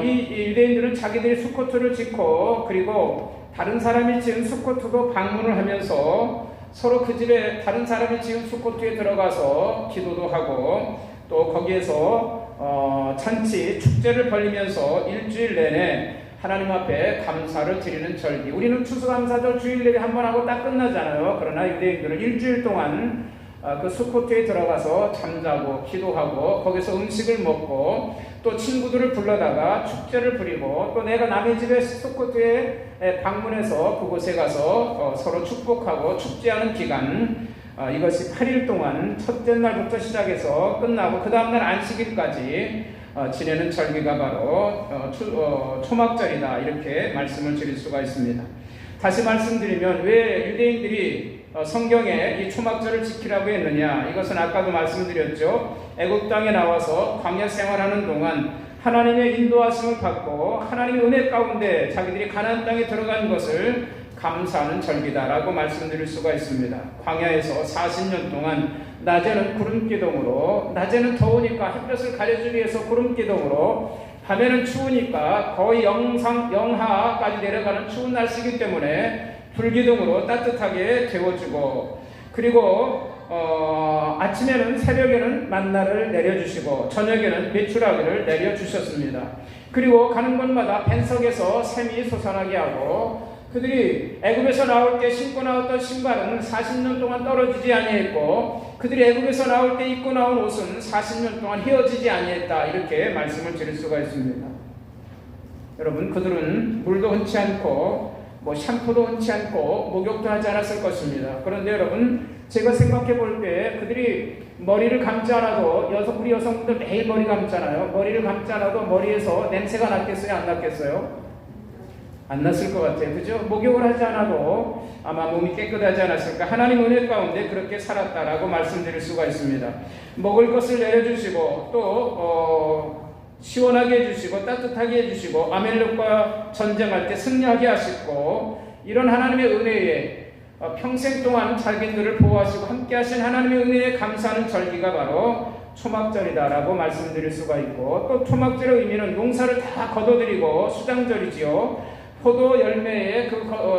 이 유대인들은 자기들이 수코트를 짓고 그리고 다른 사람이 지은 수코트도 방문을 하면서 서로 그 집에 다른 사람이 지은 수코트에 들어가서 기도도 하고 또 거기에서 잔치 축제를 벌이면서 일주일 내내 하나님 앞에 감사를 드리는 절기. 우리는 추수감사절 주일 예배 한번 하고 딱 끝나잖아요. 그러나 유대인들은 일주일 동안 그 수코트에 들어가서 잠자고 기도하고 거기서 음식을 먹고 또 친구들을 불러다가 축제를 부리고 또 내가 남의 집에 수코트에 방문해서 그곳에 가서 서로 축복하고 축제하는 기간, 이것이 8일 동안 첫째 날부터 시작해서 끝나고 그 다음날 안식일까지 지내는 절기가 바로 초막절이다 이렇게 말씀을 드릴 수가 있습니다. 다시 말씀드리면 왜 유대인들이 성경에 이 초막절을 지키라고 했느냐? 이것은 아까도 말씀드렸죠. 애굽 땅에 나와서 광야 생활하는 동안 하나님의 인도하심을 받고 하나님의 은혜 가운데 자기들이 가나안 땅에 들어간 것을 감사하는 절기다라고 말씀드릴 수가 있습니다. 광야에서 40년 동안 낮에는 구름기둥으로, 낮에는 더우니까 햇볕을 가려주기 위해서 구름기둥으로, 밤에는 추우니까 거의 영하까지 내려가는 추운 날씨이기 때문에 불기둥으로 따뜻하게 데워주고, 그리고 아침에는 새벽에는 만나를 내려주시고 저녁에는 메추라기를 내려주셨습니다. 그리고 가는 곳마다 벤석에서 샘이 솟아나게 하고 그들이 애굽에서 나올 때 신고 나왔던 신발은 40년 동안 떨어지지 아니했고 그들이 애굽에서 나올 때 입고 나온 옷은 40년 동안 휘어지지 아니했다. 이렇게 말씀을 드릴 수가 있습니다. 여러분, 그들은 물도 흔치 않고 샴푸도 흔치 않고 목욕도 하지 않았을 것입니다. 그런데 여러분, 제가 생각해 볼 때 그들이 머리를 감지 않아도 우리 여성분들 매일 머리 감잖아요. 머리를 감지 않아도 머리에서 냄새가 났겠어요? 안 났겠어요? 안 났을 것 같아요. 그죠? 목욕을 하지 않아도 아마 몸이 깨끗하지 않았을까. 하나님 은혜 가운데 그렇게 살았다라고 말씀드릴 수가 있습니다. 먹을 것을 내려주시고 또 시원하게 해주시고 따뜻하게 해주시고 아멜렉과 전쟁할 때 승리하게 하시고 이런 하나님의 은혜에 평생 동안 자기들을 보호하시고 함께 하신 하나님의 은혜에 감사하는 절기가 바로 초막절이다라고 말씀드릴 수가 있고 또 초막절의 의미는 농사를 다 거둬들이고 수장절이지요. 포도 열매에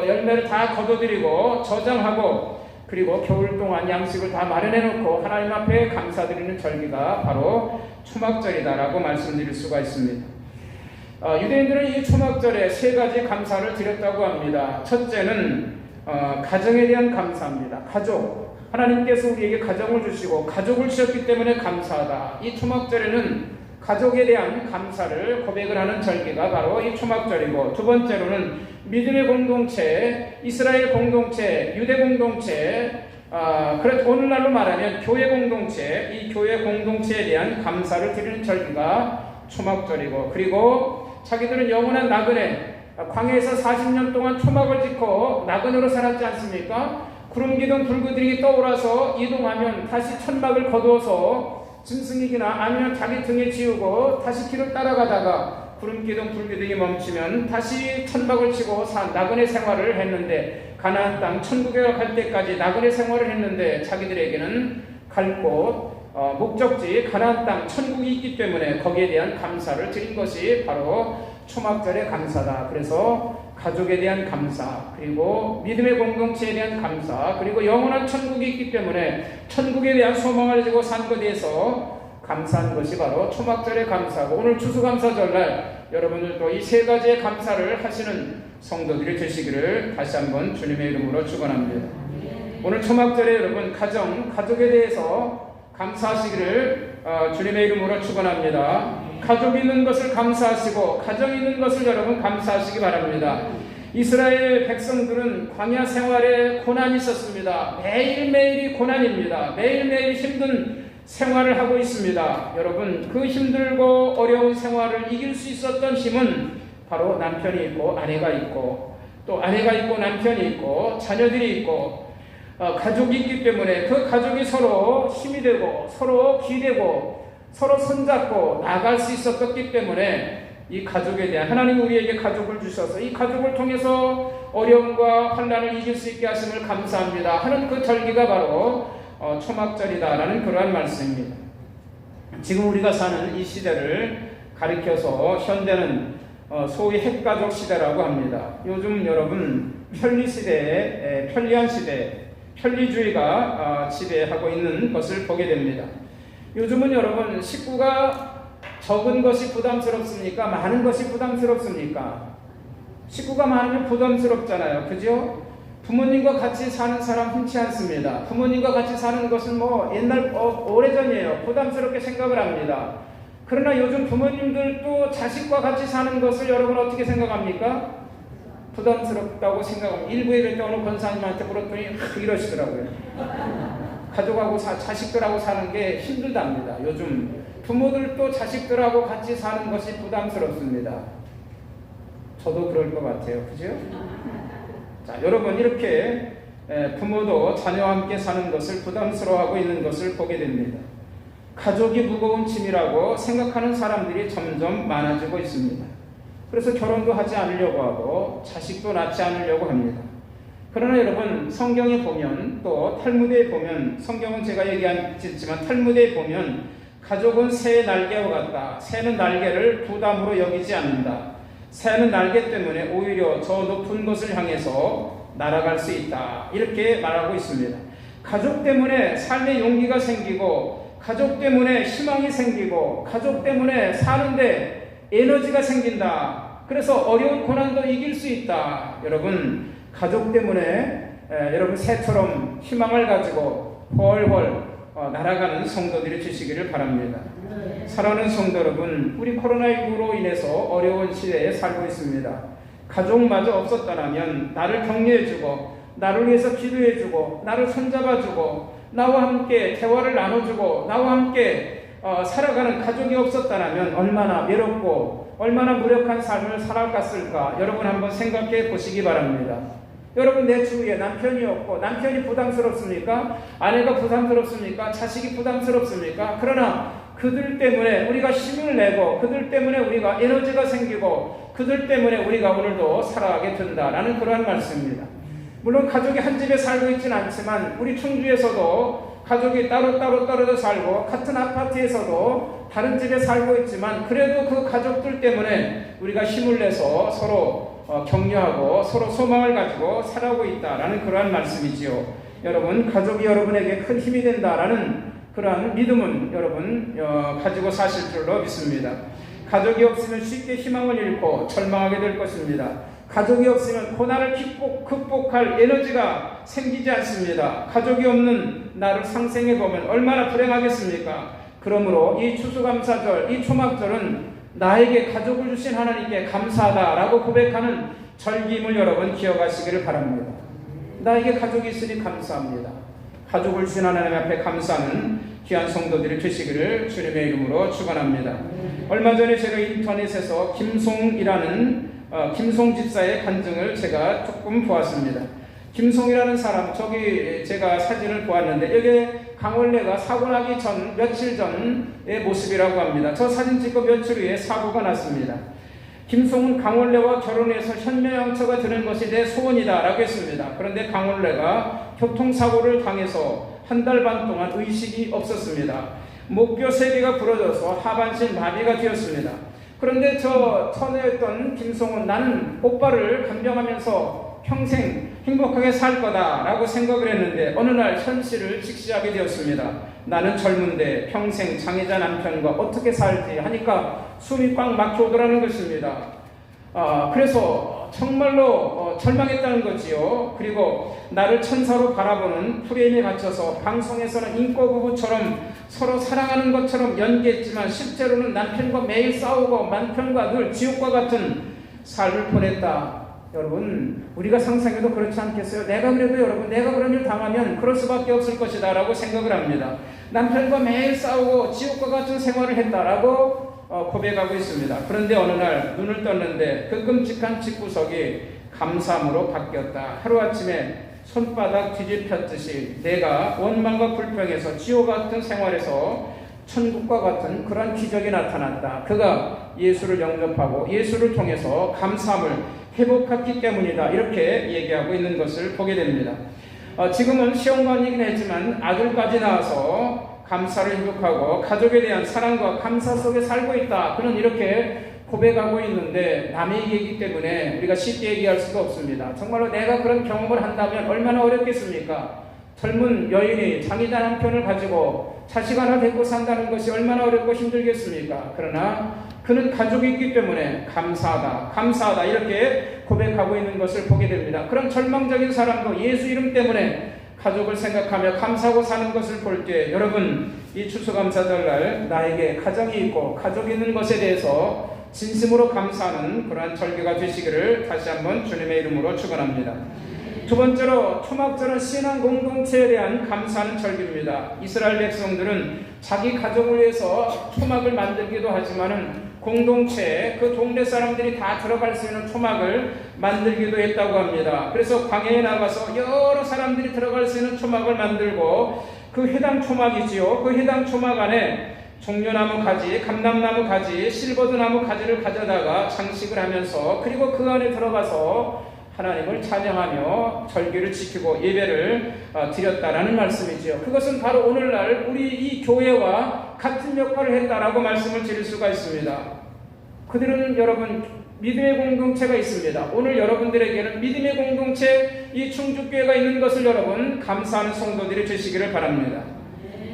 열매를 다 거둬들이고 저장하고 그리고 겨울 동안 양식을 다 마련해 놓고 하나님 앞에 감사드리는 절기가 바로 초막절이다라고 말씀드릴 수가 있습니다. 유대인들은 이 초막절에 세 가지 감사를 드렸다고 합니다. 첫째는 가정에 대한 감사입니다. 가족, 하나님께서 우리에게 가정을 주시고 가족을 주셨기 때문에 감사하다. 이 초막절에는 가족에 대한 감사를 고백을 하는 절기가 바로 이 초막절이고 두 번째로는 믿음의 공동체, 이스라엘 공동체, 유대 공동체, 오늘날로 말하면 교회 공동체, 이 교회 공동체에 대한 감사를 드리는 절기가 초막절이고 그리고 자기들은 영원한 나그네, 광야에서 40년 동안 초막을 짓고 나그네로 살았지 않습니까? 구름기둥 불기둥이 떠올라서 이동하면 다시 천막을 거두어서 짐승이기나 아니면 자기 등에 지우고 다시 길을 따라가다가 구름기둥 불기둥이 멈추면 다시 천막을 치고 나그네 생활을 했는데 가나안 땅 천국에 갈 때까지 나그네 생활을 했는데 자기들에게는 갈 곳, 목적지 가나안 땅 천국이 있기 때문에 거기에 대한 감사를 드린 것이 바로 초막절의 감사다. 그래서 가족에 대한 감사, 그리고 믿음의 공동체에 대한 감사, 그리고 영원한 천국이 있기 때문에 천국에 대한 소망을 가지고 산 것에 대해서 감사한 것이 바로 초막절의 감사고 오늘 추수감사절날 여러분들도 이 세 가지의 감사를 하시는 성도들이 되시기를 다시 한번 주님의 이름으로 축원합니다. 오늘 초막절에 여러분 가족에 대해서 감사하시기를 주님의 이름으로 축원합니다. 가족 있는 것을 감사하시고 가정 있는 것을 여러분 감사하시기 바랍니다. 이스라엘 백성들은 광야 생활에 고난이 있었습니다. 매일매일이 고난입니다. 매일매일 힘든 생활을 하고 있습니다. 여러분, 그 힘들고 어려운 생활을 이길 수 있었던 힘은 바로 남편이 있고 아내가 있고 또 아내가 있고 남편이 있고 자녀들이 있고 가족이 있기 때문에 그 가족이 서로 힘이 되고 서로 기대고 서로 손잡고 나갈 수 있었기 때문에 이 가족에 대한 하나님 우리에게 가족을 주셔서 이 가족을 통해서 어려움과 환난을 이길 수 있게 하심을 감사합니다 하는 그 절기가 바로 초막절이다라는 그러한 말씀입니다. 지금 우리가 사는 이 시대를 가리켜서 현대는 소위 핵가족 시대라고 합니다. 요즘 여러분 편리 시대에 편리한 시대, 편리주의가 지배하고 있는 것을 보게 됩니다. 요즘은 여러분 식구가 적은 것이 부담스럽습니까? 많은 것이 부담스럽습니까? 식구가 많으면 부담스럽잖아요. 그죠? 부모님과 같이 사는 사람 흔치 않습니다. 부모님과 같이 사는 것은 옛날 오래전이에요. 부담스럽게 생각을 합니다. 그러나 요즘 부모님들도 자식과 같이 사는 것을 여러분 어떻게 생각합니까? 부담스럽다고 생각합니다. 일부에 갈 때 어느 권사님한테 물었더니 이러시더라고요. 가족하고 자식들하고 사는 게 힘들답니다. 요즘 부모들도 자식들하고 같이 사는 것이 부담스럽습니다. 저도 그럴 것 같아요. 그죠? 자, 여러분 이렇게 부모도 자녀와 함께 사는 것을 부담스러워하고 있는 것을 보게 됩니다. 가족이 무거운 짐이라고 생각하는 사람들이 점점 많아지고 있습니다. 그래서 결혼도 하지 않으려고 하고 자식도 낳지 않으려고 합니다. 그러나 여러분 성경에 보면 또 탈무드에 보면 성경은 제가 얘기했지만 탈무드에 보면 가족은 새의 날개와 같다. 새는 날개를 부담으로 여기지 않는다. 새는 날개 때문에 오히려 저 높은 곳을 향해서 날아갈 수 있다. 이렇게 말하고 있습니다. 가족 때문에 삶의 용기가 생기고, 가족 때문에 희망이 생기고, 가족 때문에 사는데 에너지가 생긴다. 그래서 어려운 고난도 이길 수 있다. 여러분, 가족 때문에 여러분 새처럼 희망을 가지고 훨훨 날아가는 성도들이 되시기를 바랍니다. 사랑하는 성도 여러분, 우리 코로나19로 인해서 어려운 시대에 살고 있습니다. 가족마저 없었다면 나를 격려해주고, 나를 위해서 기도해주고, 나를 손잡아주고, 나와 함께 대화를 나눠주고, 나와 함께 살아가는 가족이 없었다면 얼마나 외롭고 얼마나 무력한 삶을 살아갔을까, 여러분 한번 생각해 보시기 바랍니다. 여러분, 내 주위에 남편이 없고, 남편이 부담스럽습니까? 아내가 부담스럽습니까? 자식이 부담스럽습니까? 그러나 그들 때문에 우리가 힘을 내고, 그들 때문에 우리가 에너지가 생기고, 그들 때문에 우리가 오늘도 살아가게 된다라는 그러한 말씀입니다. 물론 가족이 한 집에 살고 있지는 않지만, 우리 충주에서도 가족이 따로따로 떨어져 살고, 같은 아파트에서도 다른 집에 살고 있지만, 그래도 그 가족들 때문에 우리가 힘을 내서 서로 격려하고 서로 소망을 가지고 살아가고 있다라는 그러한 말씀이지요. 여러분, 가족이 여러분에게 큰 힘이 된다라는 그러한 믿음은 여러분 가지고 사실 줄로 믿습니다. 가족이 없으면 쉽게 희망을 잃고 절망하게 될 것입니다. 가족이 없으면 고난을 극복할 에너지가 생기지 않습니다. 가족이 없는 나를 상생해 보면 얼마나 불행하겠습니까? 그러므로 이 추수감사절, 이 초막절은 나에게 가족을 주신 하나님께 감사하다라고 고백하는 절기임을 여러분 기억하시기를 바랍니다. 나에게 가족이 있으니 감사합니다. 가족을 주신 하나님 앞에 감사하는 귀한 성도들이 되시기를 주님의 이름으로 축원합니다. 얼마 전에 제가 인터넷에서 김송 집사의 간증을 제가 조금 보았습니다. 김송이라는 사람, 저기 제가 사진을 보았는데, 여기 강원래가 사고 나기 전, 며칠 전의 모습이라고 합니다. 저 사진 찍고 며칠 후에 사고가 났습니다. 김송은 강원래와 결혼해서 현명양처가 되는 것이 내 소원이다 라고 했습니다. 그런데 강원래가 교통사고를 당해서 한 달 반 동안 의식이 없었습니다. 목뼈 3개가 부러져서 하반신 마비가 되었습니다. 그런데 저 처녀였던 김송은 나는 오빠를 간병하면서 평생 행복하게 살 거다라고 생각을 했는데, 어느 날 현실을 직시하게 되었습니다. 나는 젊은데 평생 장애자 남편과 어떻게 살지 하니까 숨이 꽉 막혀오더라는 것입니다. 그래서 정말로 절망했다는 거지요. 그리고 나를 천사로 바라보는 프레임에 갇혀서 방송에서는 인꼬부부처럼 서로 사랑하는 것처럼 연기했지만 실제로는 남편과 매일 싸우고 남편과 늘 지옥과 같은 삶을 보냈다. 여러분, 우리가 상상해도 그렇지 않겠어요? 내가 그래도 여러분, 내가 그런 일 당하면 그럴 수밖에 없을 것이다 라고 생각을 합니다. 남편과 매일 싸우고 지옥과 같은 생활을 했다라고 고백하고 있습니다. 그런데 어느 날 눈을 떴는데 그 끔찍한 집구석이 감사함으로 바뀌었다. 하루아침에 손바닥 뒤집혔듯이 내가 원망과 불평에서 지옥 같은 생활에서 천국과 같은 그러한 기적이 나타났다. 그가 예수를 영접하고 예수를 통해서 감사함을 회복했기 때문이다. 이렇게 얘기하고 있는 것을 보게 됩니다. 지금은 시험관이긴 했지만 아들까지 낳아서 감사를 회복하고 가족에 대한 사랑과 감사 속에 살고 있다. 그는 이렇게 고백하고 있는데, 남의 얘기이기 때문에 우리가 쉽게 얘기할 수가 없습니다. 정말로 내가 그런 경험을 한다면 얼마나 어렵겠습니까? 젊은 여인이 장애자 남편을 가지고 자식 하나 데리고 산다는 것이 얼마나 어렵고 힘들겠습니까? 그러나 그는 가족이 있기 때문에 감사하다, 감사하다 이렇게 고백하고 있는 것을 보게 됩니다. 그런 절망적인 사람도 예수 이름 때문에 가족을 생각하며 감사하고 사는 것을 볼 때, 여러분, 이 추수감사절날 나에게 가정이 있고 가족이 있는 것에 대해서 진심으로 감사하는 그러한 절기가 되시기를 다시 한번 주님의 이름으로 축원합니다. 두 번째로, 초막절은 신앙 공동체에 대한 감사하는 절기입니다. 이스라엘 백성들은 자기 가족을 위해서 초막을 만들기도 하지만은 공동체, 그 동네 사람들이 다 들어갈 수 있는 초막을 만들기도 했다고 합니다. 그래서 광야에 나가서 여러 사람들이 들어갈 수 있는 초막을 만들고, 그 해당 초막이지요. 그 해당 초막 안에 종려나무 가지, 감람나무 가지, 실버드나무 가지를 가져다가 장식을 하면서, 그리고 그 안에 들어가서 하나님을 찬양하며 절기를 지키고 예배를 드렸다라는 말씀이지요. 그것은 바로 오늘날 우리 이 교회와 같은 역할을 했다라고 말씀을 드릴 수가 있습니다. 그들은 여러분 믿음의 공동체가 있습니다. 오늘 여러분들에게는 믿음의 공동체, 이 충주교회가 있는 것을 여러분 감사하는 성도들이 되시기를 바랍니다.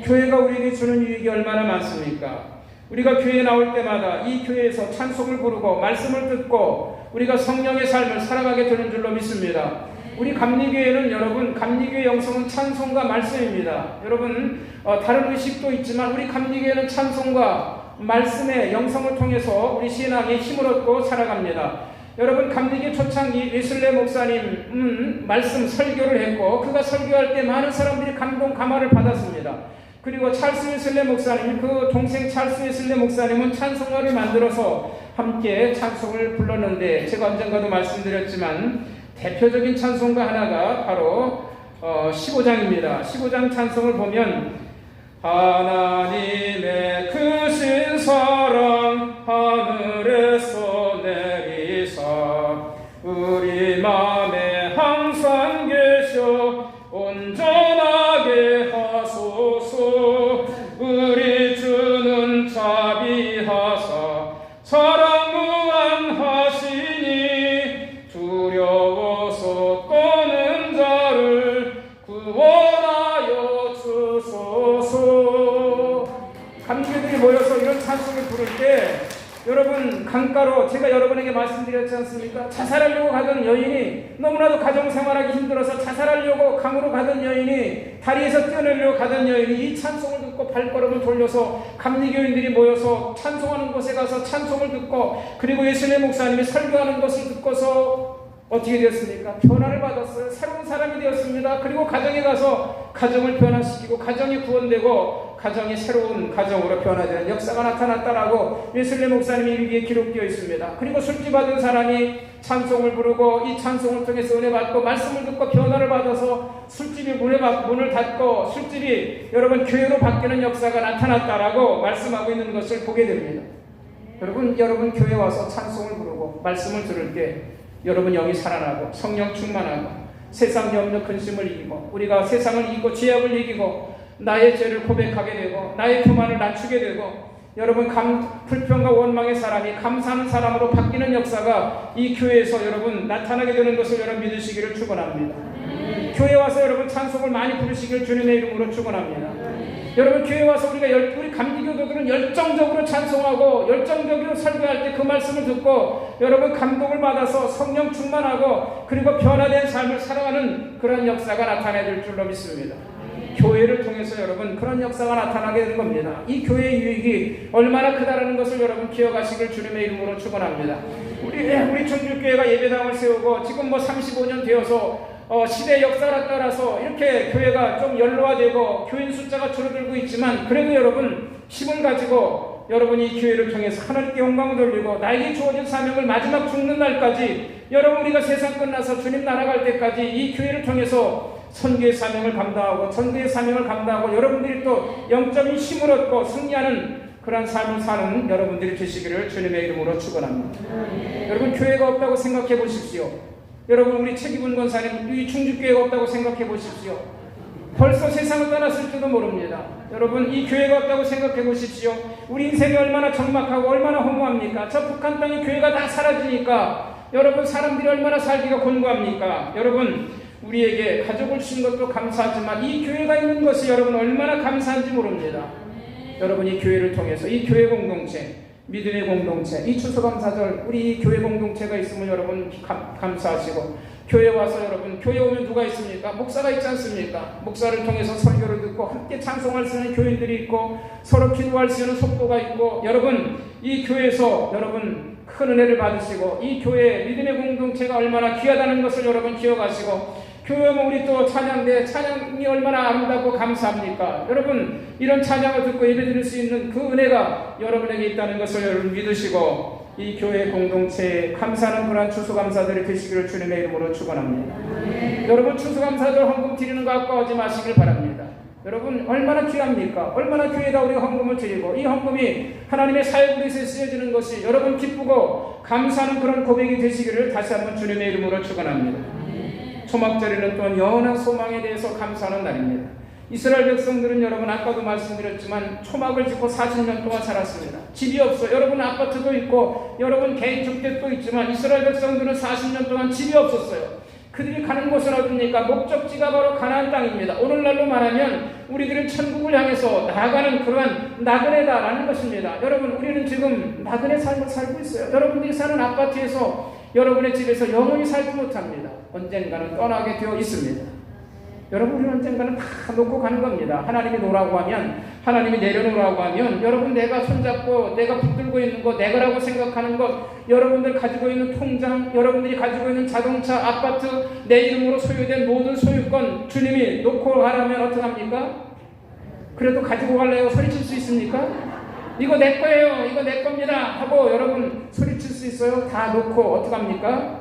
교회가 우리에게 주는 유익이 얼마나 많습니까? 우리가 교회에 나올 때마다 이 교회에서 찬송을 부르고 말씀을 듣고 우리가 성령의 삶을 살아가게 되는 줄로 믿습니다. 우리 감리교회는 여러분, 감리교회 영성은 찬송과 말씀입니다. 여러분, 다른 의식도 있지만 우리 감리교회는 찬송과 말씀의 영성을 통해서 우리 신앙에 힘을 얻고 살아갑니다. 여러분, 감리교 초창기 웨슬레 목사님은 말씀 설교를 했고 그가 설교할 때 많은 사람들이 감동 감화를 받았습니다. 그리고 찰스 웨슬레 목사님, 그 동생 찰스 웨슬레 목사님은 찬송가를 만들어서 함께 찬송을 불렀는데 제가 언젠가도 말씀드렸지만 대표적인 찬송가 하나가 바로 15장입니다. 15장 찬송을 보면 하나님의 크신 사랑 하늘에서 내리사 우리 맘에 항상 계셔 온전하게 하소서 우리 주는 자비하사 사랑 무한하시니 두려워서 떠는 자를 구원하여 주소서. 감리교들이 모여서 이런 찬송을 부를 때 여러분 강가로 제가 여러분에게 말씀드렸지 않습니까? 자살하려고 가던 여인이 너무나도 가정생활하기 힘들어서 자살하려고 강으로 가던 여인이 다리에서 뛰어내려고 가던 여인이 이 찬송을 듣고 발걸음을 돌려서 감리교인들이 모여서 찬송하는 곳에 가서 찬송을 듣고 그리고 예수님 목사님이 설교하는 것을 듣고서 어떻게 되었습니까? 변화를 받았어요. 새로운 사람이 되었습니다. 그리고 가정에 가서 가정을 변화시키고 가정이 구원되고 가정이 새로운 가정으로 변화되는 역사가 나타났다라고 웨슬레 목사님의 일기에 기록되어 있습니다. 그리고 술집 받은 사람이 찬송을 부르고 이 찬송을 통해서 은혜 받고 말씀을 듣고 변화를 받아서 술집이 문을 닫고 술집이 여러분 교회로 바뀌는 역사가 나타났다라고 말씀하고 있는 것을 보게 됩니다. 여러분 교회 와서 찬송을 부르고 말씀을 들을 때 여러분 영이 살아나고 성령 충만하고 세상 염려 근심을 이기고 우리가 세상을 이기고 죄악을 이기고 나의 죄를 고백하게 되고 나의 교만을 낮추게 되고 여러분 불평과 원망의 사람이 감사하는 사람으로 바뀌는 역사가 이 교회에서 여러분 나타나게 되는 것을 여러분 믿으시기를 축원합니다. 교회 와서 여러분 찬송을 많이 부르시길 주님의 이름으로 축원합니다. 여러분 교회 와서 우리 감리교도들은 열정적으로 찬송하고 열정적으로 설교할 때 그 말씀을 듣고 여러분 감동을 받아서 성령 충만하고 그리고 변화된 삶을 살아가는 그런 역사가 나타나야 줄로 믿습니다. 교회를 통해서 여러분 그런 역사가 나타나게 될 겁니다. 이 교회의 유익이 얼마나 크다라는 것을 여러분 기억하시길 주님의 이름으로 축원합니다. 우리 충주교회가 예배당을 세우고 지금 35년 되어서 시대 역사에 따라서 이렇게 교회가 좀 연로화되고 교인 숫자가 줄어들고 있지만 그래도 여러분 힘을 가지고 여러분이 이 교회를 통해서 하나님께 영광을 돌리고 나에게 주어진 사명을 마지막 죽는 날까지 여러분 우리가 세상 끝나서 주님 나라 갈 때까지 이 교회를 통해서 선교의 사명을 감당하고 전도의 사명을 감당하고 여러분들이 또 영적인 힘을 얻고 승리하는 그런 삶을 사는 여러분들이 되시기를 주님의 이름으로 축원합니다. 여러분 교회가 없다고 생각해 보십시오. 여러분 우리 최기분 권사님 이 충주교회가 없다고 생각해 보십시오. 벌써 세상을 떠났을지도 모릅니다. 여러분 이 교회가 없다고 생각해 보십시오. 우리 인생이 얼마나 적막하고 얼마나 허무합니까? 저 북한 땅에 교회가 다 사라지니까 여러분 사람들이 얼마나 살기가 곤고합니까? 여러분 우리에게 가족을 주신 것도 감사하지만 이 교회가 있는 것이 여러분 얼마나 감사한지 모릅니다. 여러분 이 교회를 통해서 이 교회 공동체 믿음의 공동체 이 추수감사절 우리 교회 공동체가 있으면 여러분 감사하시고 교회 와서 여러분 교회 오면 누가 있습니까? 목사가 있지 않습니까? 목사를 통해서 설교를 듣고 함께 찬송할 수 있는 교인들이 있고 서로 기도할 수 있는 속도가 있고 여러분 이 교회에서 여러분 큰 은혜를 받으시고 이 교회 믿음의 공동체가 얼마나 귀하다는 것을 여러분 기억하시고 교회 오면 우리 또 찬양이 얼마나 아름답고 감사합니까? 여러분 이런 찬양을 듣고 예배드릴 수 있는 그 은혜가 여러분에게 있다는 것을 여러분 믿으시고 이 교회 공동체에 감사하는 그러한 추수감사들이 되시기를 주님의 이름으로 축원합니다. 여러분 추수감사절 헌금 드리는 거 아까워하지 마시길 바랍니다. 여러분 얼마나 귀합니까? 얼마나 교회에다 우리가 헌금을 드리고 이 헌금이 하나님의 사역을 위해서 쓰여지는 것이 여러분 기쁘고 감사하는 그런 고백이 되시기를 다시 한번 주님의 이름으로 축원합니다. 초막절에는 또한 영원한 소망에 대해서 감사하는 날입니다. 이스라엘 백성들은 여러분 아까도 말씀드렸지만 초막을 짓고 40년 동안 살았습니다. 집이 없어. 여러분 아파트도 있고 여러분 개인 주택도 있지만 이스라엘 백성들은 40년 동안 집이 없었어요. 그들이 가는 곳은 어디입니까? 목적지가 바로 가나안 땅입니다. 오늘날로 말하면 우리들은 천국을 향해서 나아가는 그러한 나그네다라는 것입니다. 여러분 우리는 지금 나그네 삶을 살고 있어요. 여러분들이 사는 아파트에서 여러분의 집에서 영원히 살지 못합니다. 언젠가는 떠나게 되어 있습니다. 여러분 우리는 언젠가는 다 놓고 가는 겁니다. 하나님이 놓으라고 하면, 하나님이 내려놓으라고 하면 여러분 내가 손잡고 내가 붙들고 있는 것, 내가라고 생각하는 것, 여러분들 가지고 있는 통장, 여러분들이 가지고 있는 자동차, 아파트, 내 이름으로 소유된 모든 소유권 주님이 놓고 가라면 어떡합니까? 그래도 가지고 갈래요? 소리칠 수 있습니까? 이거 내 거예요, 이거 내 겁니다 하고 여러분 소리칠 수 있어요? 다 놓고 어떡합니까?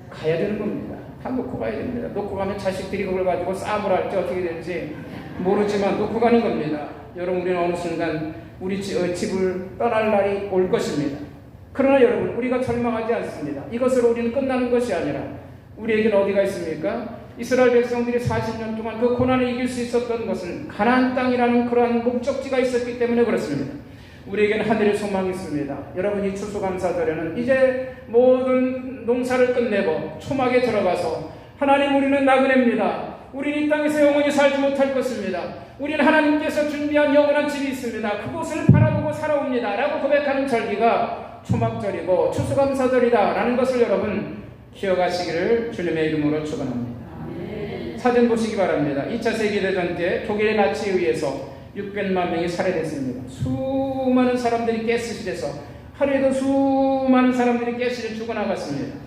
가야 되는 겁니다. 다 놓고 가야 됩니다. 놓고 가면 자식들이 그걸 가지고 싸움을 할지 어떻게 될지 모르지만 놓고 가는 겁니다. 여러분 우리는 어느 순간 우리 집을 떠날 날이 올 것입니다. 그러나 여러분 우리가 절망하지 않습니다. 이것으로 우리는 끝나는 것이 아니라 우리에게는 어디가 있습니까? 이스라엘 백성들이 40년 동안 그 고난을 이길 수 있었던 것은 가나안 땅이라는 그러한 목적지가 있었기 때문에 그렇습니다. 우리에게는 하늘의 소망이 있습니다. 여러분 이 추수감사절에는 이제 모든 농사를 끝내고 초막에 들어가서 하나님 우리는 나그네입니다. 우리는 이 땅에서 영원히 살지 못할 것입니다. 우리는 하나님께서 준비한 영원한 집이 있습니다. 그곳을 바라보고 살아옵니다 라고 고백하는 절기가 초막절이고 추수감사절이다 라는 것을 여러분 기억하시기를 주님의 이름으로 축원합니다. 사진 보시기 바랍니다. 2차 세계대전 때 독일의 나치에 의해서 600만 명이 살해됐습니다. 수많은 사람들이 가스실에서 하루에도 수많은 사람들이 가스실에 죽어나갔습니다.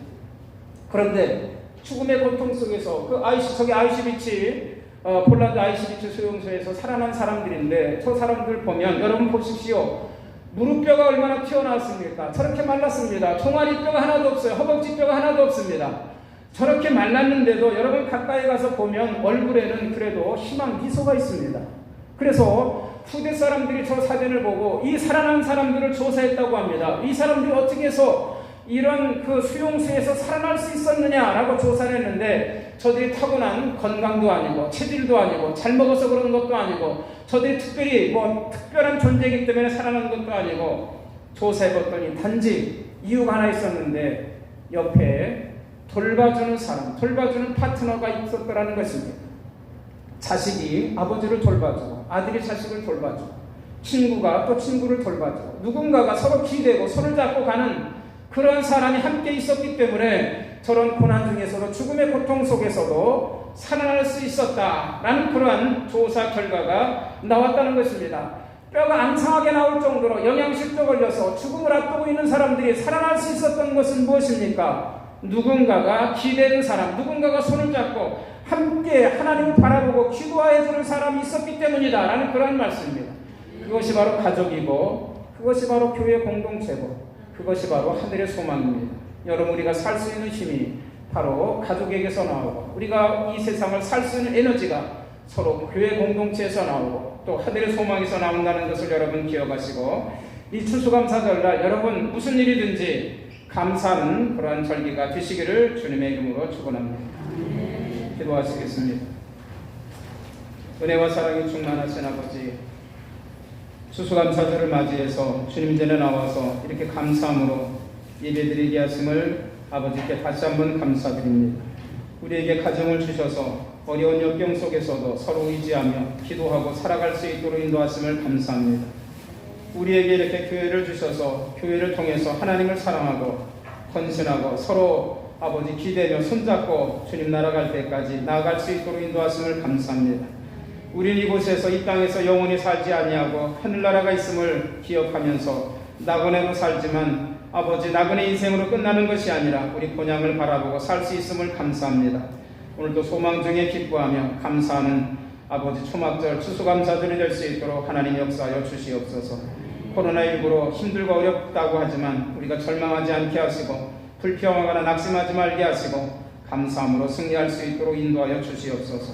그런데 죽음의 고통 속에서 저기 아이슈비츠 폴란드 아이슈비츠 수용소에서 살아난 사람들인데 저 사람들 보면 여러분 보십시오. 무릎뼈가 얼마나 튀어나왔습니까? 저렇게 말랐습니다. 종아리뼈가 하나도 없어요. 허벅지뼈가 하나도 없습니다. 저렇게 말랐는데도 여러분 가까이 가서 보면 얼굴에는 그래도 희망 미소가 있습니다. 그래서 후대 사람들이 저 사진을 보고 이 살아난 사람들을 조사했다고 합니다. 이 사람들이 어떻게 해서 이런 그 수용소에서 살아날 수 있었느냐라고 조사를 했는데 저들이 타고난 건강도 아니고 체질도 아니고 잘 먹어서 그런 것도 아니고 저들이 특별히 특별한 존재이기 때문에 살아난 것도 아니고 조사해봤더니 단지 이유가 하나 있었는데 옆에 돌봐주는 사람, 돌봐주는 파트너가 있었더라는 것입니다. 자식이 아버지를 돌봐주고 아들이 자식을 돌봐주고 친구가 또 친구를 돌봐주고 누군가가 서로 기대고 손을 잡고 가는 그런 사람이 함께 있었기 때문에 저런 고난 중에서도 죽음의 고통 속에서도 살아날 수 있었다라는 그러한 조사 결과가 나왔다는 것입니다. 뼈가 앙상하게 나올 정도로 영양실조 걸려서 죽음을 앞두고 있는 사람들이 살아날 수 있었던 것은 무엇입니까? 누군가가 기대는 사람, 누군가가 손을 잡고 함께 하나님을 바라보고 기도해 주는 사람이 있었기 때문이다 라는 그런 말씀입니다. 그것이 바로 가족이고 그것이 바로 교회 공동체고 그것이 바로 하늘의 소망입니다. 여러분 우리가 살 수 있는 힘이 바로 가족에게서 나오고 우리가 이 세상을 살 수 있는 에너지가 서로 교회 공동체에서 나오고 또 하늘의 소망에서 나온다는 것을 여러분 기억하시고 이 추수감사절날 여러분 무슨 일이든지 감사하는 그러한 절기가 되시기를 주님의 이름으로 축원합니다. 기도하시겠습니다. 은혜와 사랑이 충만하신 아버지, 추수감사절을 맞이해서 주님 전에 나와서 이렇게 감사함으로 예배드리게 하심을 아버지께 다시 한번 감사드립니다. 우리에게 가정을 주셔서 어려운 역경 속에서도 서로 의지하며 기도하고 살아갈 수 있도록 인도하심을 감사합니다. 우리에게 이렇게 교회를 주셔서 교회를 통해서 하나님을 사랑하고 헌신하고 서로 아버지 기대며 손잡고 주님 나아갈 때까지 나아갈 수 있도록 인도하심을 감사합니다. 우리는 이곳에서 이 땅에서 영원히 살지 아니하고 하늘나라가 있음을 기억하면서 나그네로 살지만 아버지 나그네 인생으로 끝나는 것이 아니라 우리 본향을 바라보고 살 수 있음을 감사합니다. 오늘도 소망 중에 기뻐하며 감사하는 아버지 초막절 추수감사절이 될 수 있도록 하나님 역사하여 주시옵소서. 코로나19로 힘들고 어렵다고 하지만 우리가 절망하지 않게 하시고 불평하거나 낙심하지 말게 하시고 감사함으로 승리할 수 있도록 인도하여 주시옵소서.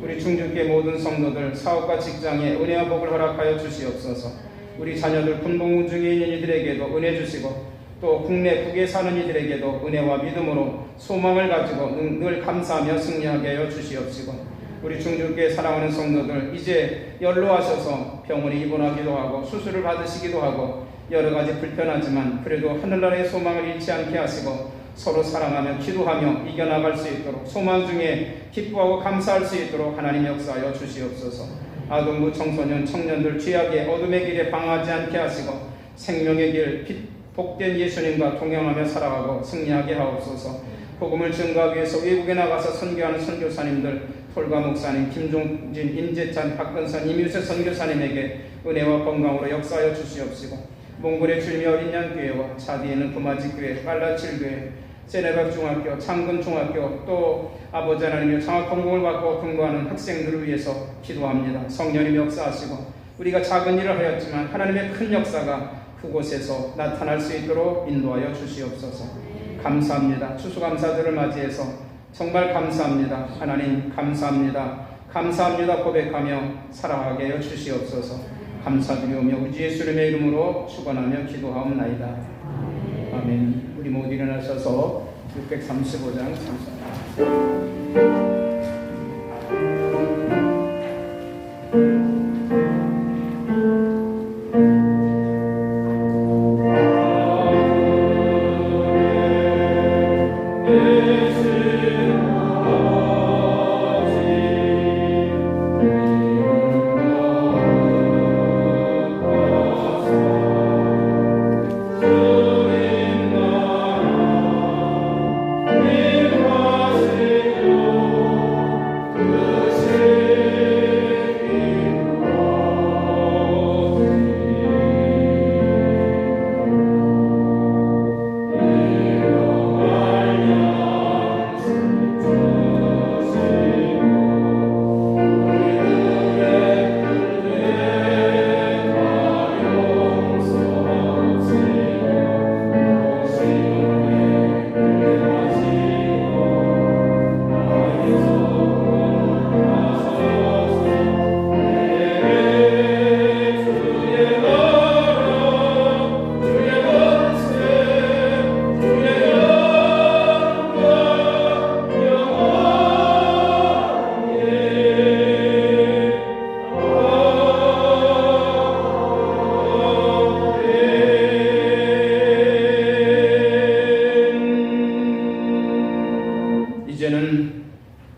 우리 중주교회 모든 성도들 사업과 직장에 은혜와 복을 허락하여 주시옵소서. 우리 자녀들 군복무 중에 있는 이들에게도 은혜 주시고 또 국내 국외에 사는 이들에게도 은혜와 믿음으로 소망을 가지고 늘 감사하며 승리하게 하여 주시옵시고 우리 중주교회 사랑하는 성도들 이제 연로하셔서 병원에 입원하기도 하고 수술을 받으시기도 하고 여러 가지 불편하지만 그래도 하늘나라의 소망을 잃지 않게 하시고 서로 사랑하며 기도하며 이겨나갈 수 있도록 소망 중에 기뻐하고 감사할 수 있도록 하나님 역사하여 주시옵소서. 아동부 청소년 청년들 죄악의 어둠의 길에 방하지 않게 하시고 생명의 길 복된 예수님과 동행하며 살아가고 승리하게 하옵소서. 복음을 증거하기 위해서 외국에 나가서 선교하는 선교사님들 톨가 목사님, 김종진, 임재찬, 박근선, 이뮤세 선교사님에게 은혜와 건강으로 역사하여 주시옵시고 몽골의 주님의 어린 양교회와 차디에는 부마지교회, 깔라칠교회, 세네박 중학교, 창근 중학교 또 아버지 하나님의 장학 공공을 받고 근거하는 학생들을 위해서 기도합니다. 성령님 역사하시고 우리가 작은 일을 하였지만 하나님의 큰 역사가 그곳에서 나타날 수 있도록 인도하여 주시옵소서. 감사합니다. 추수감사들을 맞이해서 정말 감사합니다. 하나님 감사합니다. 감사합니다 고백하며 살아가게 하여 주시옵소서. 감사드리오며 우리 예수님의 이름으로 축원하며 기도하옵나이다. 아멘. 우리 모두 일어나셔서 635장 찬송합니다.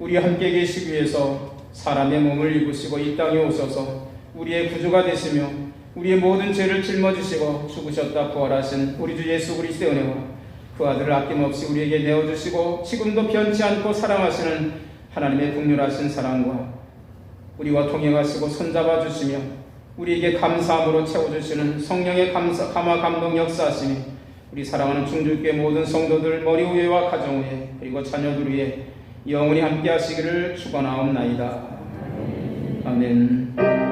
우리 함께 계시기 위해서 사람의 몸을 입으시고 이 땅에 오셔서 우리의 구주가 되시며 우리의 모든 죄를 짊어지시고 죽으셨다 부활하신 우리 주 예수 그리스도의 은혜와 그 아들을 아낌없이 우리에게 내어주시고 지금도 변치 않고 사랑하시는 하나님의 긍휼하신 사랑과 우리와 동행하시고 손잡아 주시며 우리에게 감사함으로 채워주시는 성령의 감화 감동 역사하시니 우리 사랑하는 중주교회 모든 성도들 머리 위에와 가정 위에 그리고 자녀들 위에 영원히 함께 하시기를 축원하옵나이다. 아멘.